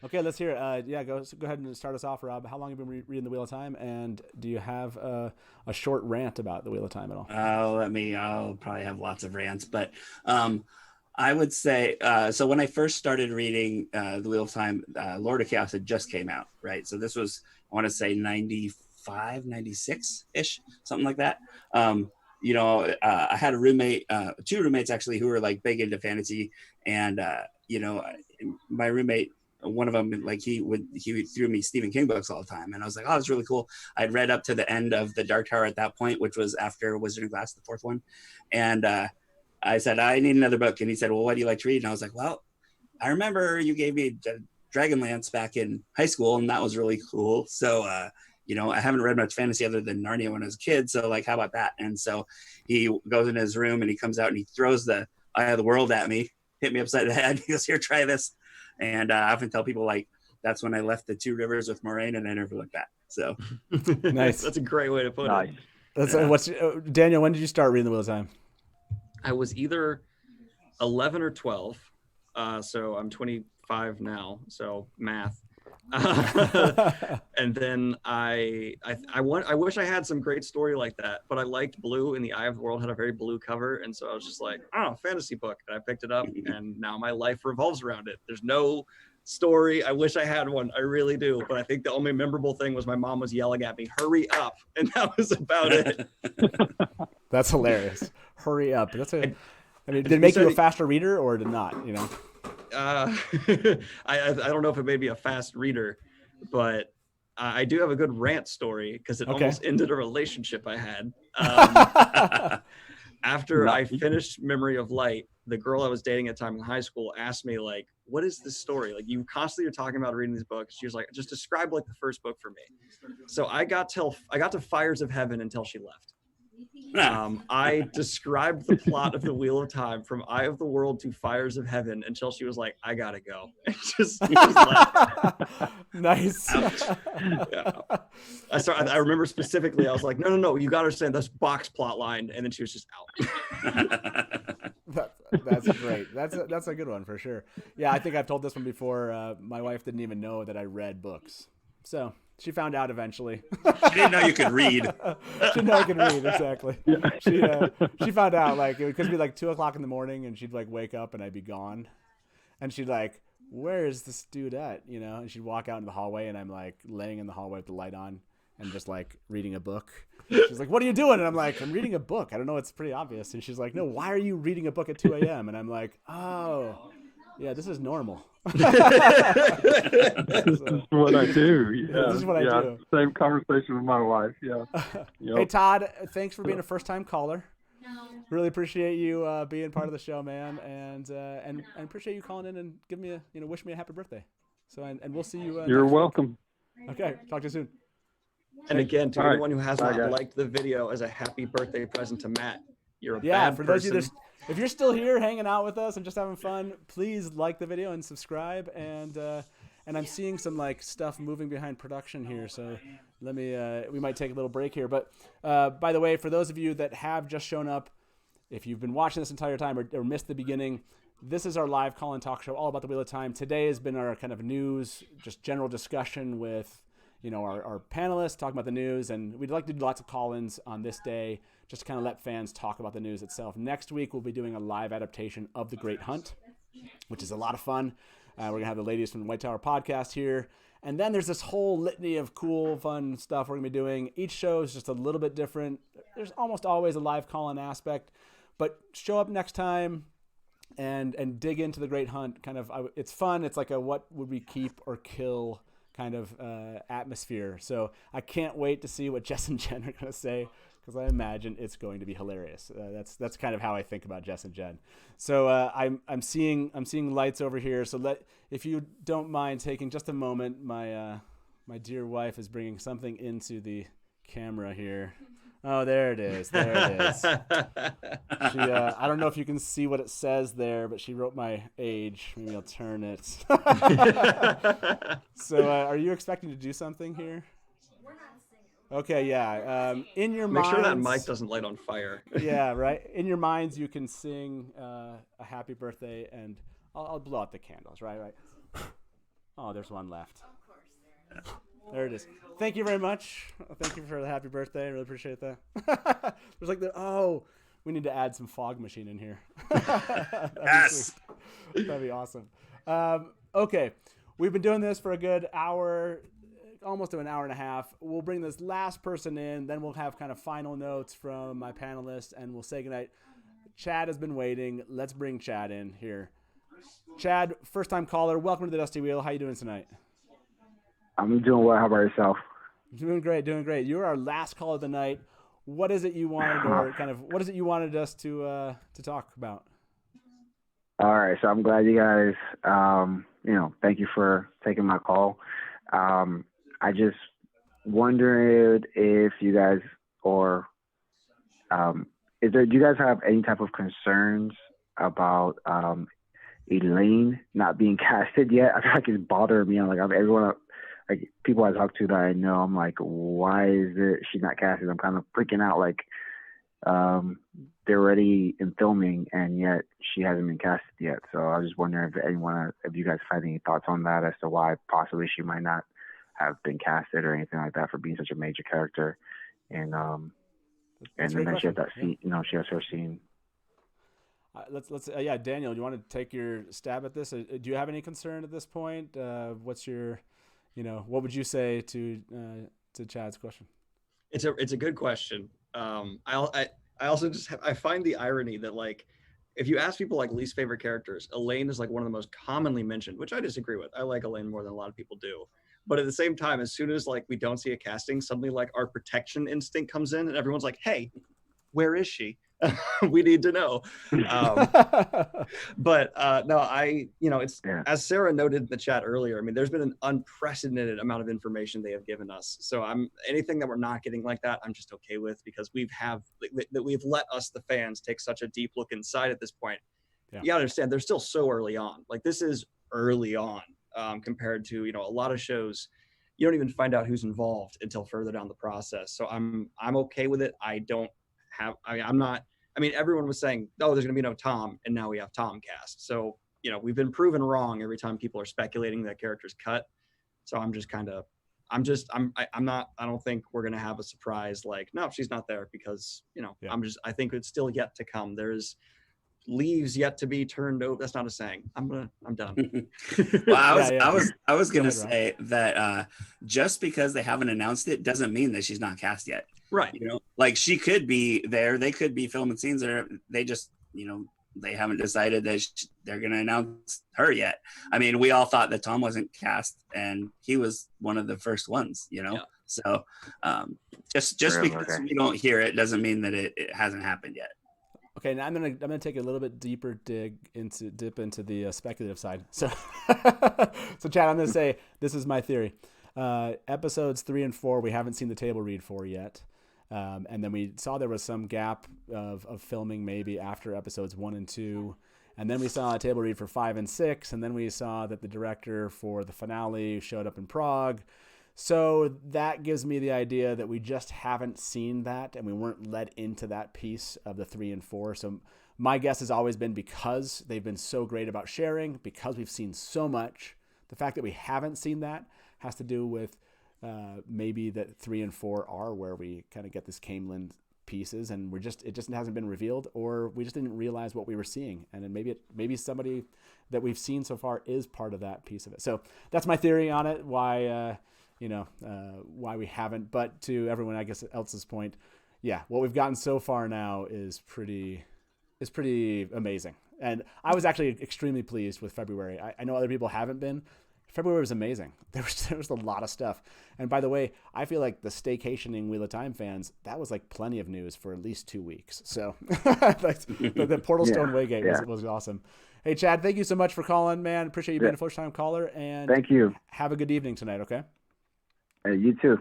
Okay, let's hear it. Go ahead and start us off, Rob. How long have you been reading the Wheel of Time, and do you have a short rant about the Wheel of Time at all? I'll probably have lots of rants, but I would say, so when I first started reading the Wheel of Time, Lord of Chaos had just came out, right? So this was, I want to say 95, 96-ish, something like that. I had a roommate, two roommates actually, who were like big into fantasy, and my roommate one of them, like he threw me Stephen King books all the time, and I was like, oh, that's really cool. I'd read up to the end of the Dark Tower at that point, which was after Wizard of Glass, the fourth one, and I said, I need another book, and he said, well, what do you like to read? And I was like, well, I remember you gave me Dragonlance back in high school, and that was really cool. So I haven't read much fantasy other than Narnia when I was a kid, so like, how about that? And so he goes into his room and he comes out and he throws the Eye of the World at me, hit me upside the head. He goes, here, try this. And I often tell people, like, that's when I left the Two Rivers with Moraine, and I never looked back. So nice. That's a great way to put it. That's Daniel, when did you start reading The Wheel of Time? I was either 11 or 12. So I'm 25 now. So math. And then I wish I had some great story like that, but I liked blue, and the Eye of the World had a very blue cover, and so I was just like, oh, fantasy book, and I picked it up, and now my life revolves around it. There's no story. I wish I had one, I really do, but I think the only memorable thing was my mom was yelling at me, hurry up, and that was about it. That's hilarious. Hurry up. Did it make you a faster reader or did not? I don't know if it made me a fast reader, but I do have a good rant story because it almost ended a relationship I had. After I finished Memory of Light, the girl I was dating at the time in high school asked me, like, what is this story? Like, you constantly are talking about reading these books. She was like, just describe like the first book for me. So I got to Fires of Heaven until she left. I described the plot of The Wheel of Time from Eye of the World to Fires of Heaven until she was like, I gotta go. Just left. Nice. Yeah. I remember specifically, I was like, no, you gotta understand this box plot line, and then she was just out. That's great. That's a good one for sure. Yeah, I think I've told this one before. My wife didn't even know that I read books, so she found out eventually. She didn't know you could read. She didn't know I could read, exactly. She found out, like, it could be like 2:00 in the morning, and she'd like wake up and I'd be gone, and she'd like, where is this dude at? And she'd walk out in the hallway, and I'm like laying in the hallway with the light on and just like reading a book. She's like, what are you doing? And I'm like, I'm reading a book. I don't know, it's pretty obvious. And she's like, no, why are you reading a book at 2 a.m.? And I'm like, oh, yeah, this is normal. This is what I do. Yeah. This is what I do. Same conversation with my wife. Yeah. Yep. Hey, Todd, thanks for being a first-time caller. Really appreciate you being part of the show, man, and appreciate you calling in and giving me wish me a happy birthday. So and we'll see you. You're welcome. Okay, talk to you soon. And again, to anyone who has not liked the video as a happy birthday present to Matt, you're a bad for person. those of you if you're still here hanging out with us and just having fun, please like the video and subscribe. And I'm seeing some like stuff moving behind production here, so let me we might take a little break here. But by the way, for those of you that have just shown up, if you've been watching this entire time or missed the beginning, this is our live call-in talk show all about the Wheel of Time. Today has been our kind of news, just general discussion with our panelists talking about the news, and we'd like to do lots of call-ins on this day just to kind of let fans talk about the news itself. Next week, we'll be doing a live adaptation of The Great Hunt, which is a lot of fun. We're going to have the ladies from the White Tower podcast here. And then there's this whole litany of cool, fun stuff we're going to be doing. Each show is just a little bit different. There's almost always a live call-in aspect. But show up next time and dig into The Great Hunt. Kind of, it's fun. It's like a what would we keep or kill kind of atmosphere. So I can't wait to see what Jess and Jen are going to say, because I imagine it's going to be hilarious. That's kind of how I think about Jess and Jen. So I'm seeing lights over here. So if you don't mind taking just a moment, my dear wife is bringing something into the camera here. Oh, there it is. There it is. I don't know if you can see what it says there, but she wrote my age. Maybe I'll turn it. So are you expecting to do something here? Okay, yeah. In your minds, make sure that mic doesn't light on fire. Yeah, right. In your minds, you can sing a happy birthday, and I'll blow out the candles. Right. Oh, there's one left. Of course. There it is. Thank you very much. Thank you for the happy birthday. I really appreciate that. There's like we need to add some fog machine in here. Yes. That'd be awesome. Okay, we've been doing this for a good hour, almost to an hour and a half. We'll bring this last person in, then we'll have kind of final notes from my panelists, and we'll say goodnight. Chad has been waiting. Let's bring Chad in here. Chad, first time caller, welcome to the Dusty Wheel. How you doing tonight? I'm doing well. How about yourself? Doing great. You're our last call of the night. What is it you wanted, or kind of what is it you wanted us to talk about? All right, so I'm glad you guys, thank you for taking my call. I just wondered if you guys, or do you guys have any type of concerns about Elaine not being casted yet? I feel like it's bothering me. Everyone, like people I talk to that I know, I'm like, why is it she's not casted? I'm kind of freaking out. Like, they're already in filming and yet she hasn't been casted yet. So I was just wondering if you guys have any thoughts on that as to why possibly she might not have been casted or anything like that for being such a major character. And then she has that scene, she has her scene. Let's Daniel, do you want to take your stab at this? Do you have any concern at this point? What's your, what would you say to Chad's question? It's a good question. I also I find the irony that, like, if you ask people like least favorite characters, Elaine is like one of the most commonly mentioned, which I disagree with. I like Elaine more than a lot of people do. But at the same time, as soon as like we don't see a casting, suddenly like our protection instinct comes in and everyone's like, hey, where is she? We need to know. But it's as Sarah noted in the chat earlier, I mean, there's been an unprecedented amount of information they have given us. So anything that we're not getting like that, I'm just okay with, because we've let us, the fans, take such a deep look inside at this point. Yeah. You gotta understand, they're still so early on. Like, this is early on compared to, a lot of shows. You don't even find out who's involved until further down the process. So I'm okay with it. Everyone was saying, oh, there's going to be no Tom, and now we have Tom cast. So, we've been proven wrong every time people are speculating that character's cut. So I don't think we're going to have a surprise like, no, she's not there, because, I think it's still yet to come. There's leaves yet to be turned over. That's not a saying. I'm done. Well, I was going to say that just because they haven't announced it doesn't mean that she's not cast yet. Right. Like, she could be there. They could be filming scenes there. They just, they haven't decided that they're going to announce her yet. I mean, we all thought that Tom wasn't cast, and he was one of the first ones, Yeah. So just because we don't hear it doesn't mean that it hasn't happened yet. Okay, now I'm gonna take a little bit deeper dip into the speculative side. So, Chad, I'm gonna say this is my theory. Episodes 3 and 4, we haven't seen the table read for yet. And then we saw there was some gap of filming maybe after episodes 1 and 2. And then we saw a table read for 5 and 6. And then we saw that the director for the finale showed up in Prague. So that gives me the idea that we just haven't seen that, and we weren't led into that piece of the 3 and 4. So my guess has always been, because they've been so great about sharing, because we've seen so much, the fact that we haven't seen that has to do with maybe that 3 and 4 are where we kind of get this Camelin pieces, and it just hasn't been revealed, or we just didn't realize what we were seeing. And then maybe somebody that we've seen so far is part of that piece of it. So that's my theory on it, why we haven't. But to everyone, I guess, else's point, yeah, what we've gotten so far now is pretty amazing. And I was actually extremely pleased with February. I know other people haven't been. February was amazing. There was a lot of stuff. And by the way, I feel like the staycationing Wheel of Time fans, that was like plenty of news for at least 2 weeks. So the Portal Stone Waygate was awesome. Hey, Chad, thank you so much for calling, man. Appreciate you being a first-time caller. And thank you. Have a good evening tonight, okay? You too.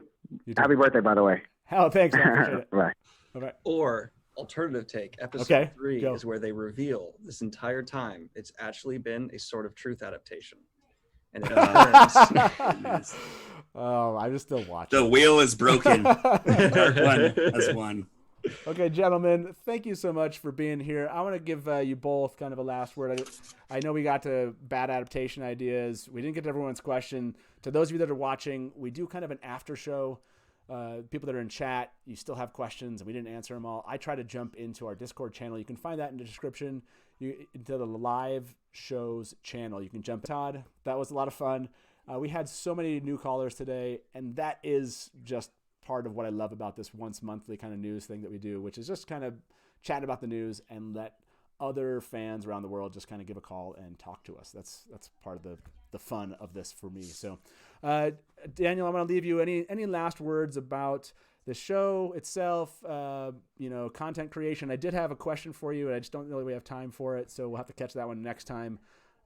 Happy birthday, by the way. Oh, thanks. I appreciate it. Right. Okay. Or alternative take, episode 3 is where they reveal this entire time it's actually been a Sword of Truth adaptation. And it I just still watch. The wheel is broken. Part 1 has won. Okay, gentlemen, thank you so much for being here. I want to give you both kind of a last word. I know we got to bad adaptation ideas. We didn't get to everyone's question. To those of you that are watching, we do kind of an after show. People that are in chat, you still have questions, and we didn't answer them all. I try to jump into our Discord channel. You can find that in the description. Into the live shows channel. You can jump. Todd, that was a lot of fun. We had so many new callers today, and that is just part of what I love about this once monthly kind of news thing that we do, which is just kind of chat about the news and let other fans around the world just kind of give a call and talk to us. That's part of the fun of this for me. So, Daniel, I'm going to leave you any last words about the show itself, content creation. I did have a question for you, and I just don't really have time for it, so we'll have to catch that one next time.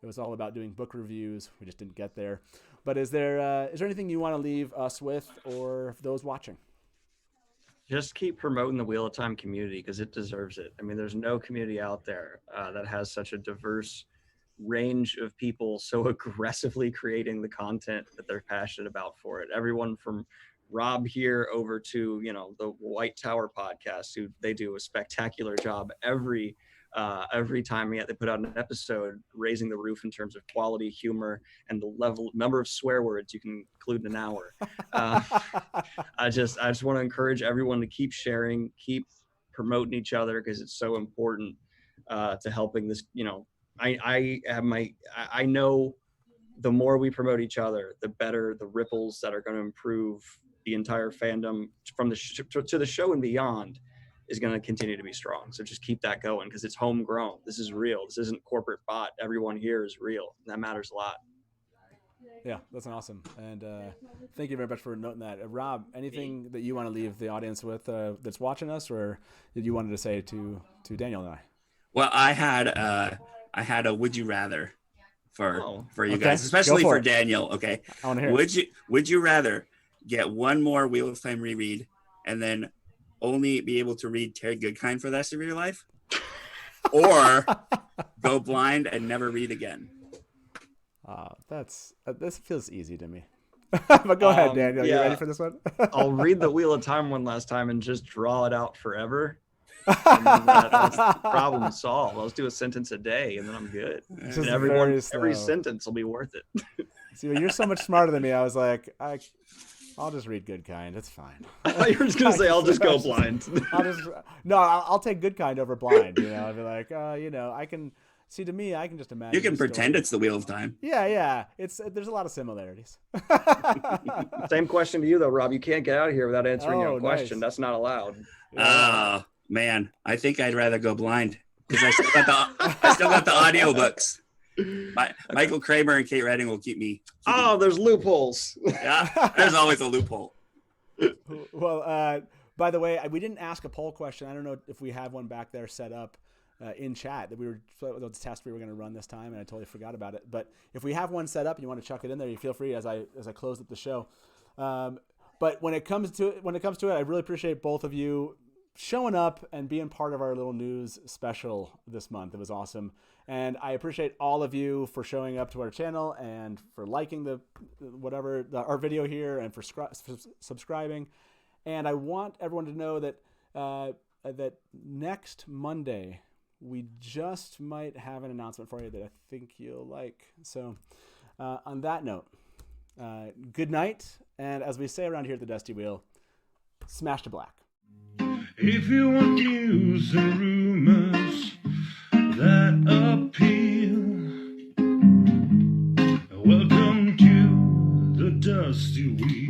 It was all about doing book reviews. We just didn't get there. But is there anything you want to leave us with, or those watching? Just keep promoting the Wheel of Time community because it deserves it. I mean, there's no community out there that has such a diverse range of people so aggressively creating the content that they're passionate about for it. Everyone from Rob here over to, the White Tower podcast, who they do a spectacular job every time they put out an episode, raising the roof in terms of quality, humor, and the number of swear words you can include in an hour. I just want to encourage everyone to keep sharing, keep promoting each other, because it's so important to helping this. I know the more we promote each other, the better the ripples that are going to improve the entire fandom from to the show and beyond is going to continue to be strong. So just keep that going because it's homegrown. This is real. This isn't corporate bot. Everyone here is real. And that matters a lot. Yeah, that's awesome. And thank you very much for noting that. Rob, anything that you want to leave the audience with that's watching us, or did you wanted to say to Daniel and I? Well, I had a would you rather for you guys, especially for Daniel. Okay. I want to hear Would you rather get one more Wheel of Time reread and then only be able to read Terry Goodkind for the rest of your life, or go blind and never read again? This feels easy to me. But go ahead, Daniel. You ready for this one? I'll read the Wheel of Time one last time and just draw it out forever. And then that's the problem solved. I'll just do a sentence a day, and then I'm good. And every sentence will be worth it. See, you're so much smarter than me. I was like, I'll just read Goodkind. It's fine. I thought you were just gonna say I'll just go blind. I'll take Goodkind over blind. I'll be like, I can see. To me, I can just imagine. You can pretend it's the Wheel of Time. Yeah. There's a lot of similarities. Same question to you though, Rob. You can't get out of here without answering your own question. That's not allowed. Man, I think I'd rather go blind because I still got the audiobooks. Michael Kramer and Kate Redding will keep me. There's loopholes. Yeah, there's always a loophole. Well, by the way, we didn't ask a poll question. I don't know if we have one back there set up in chat that the test we were going to run this time, and I totally forgot about it. But if we have one set up and you want to chuck it in there, you feel free as I close up the show. But when it comes to it, I really appreciate both of you showing up and being part of our little news special this month. It was awesome. And I appreciate all of you for showing up to our channel and for liking our video here and for subscribing. And I want everyone to know that that next Monday we just might have an announcement for you that I think you'll like. So on that note, good night. And as we say around here at the Dusty Wheel, smash to black. If you want news and rumors that appeal, welcome to the Dusty Wheel.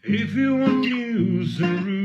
If you want news and rumors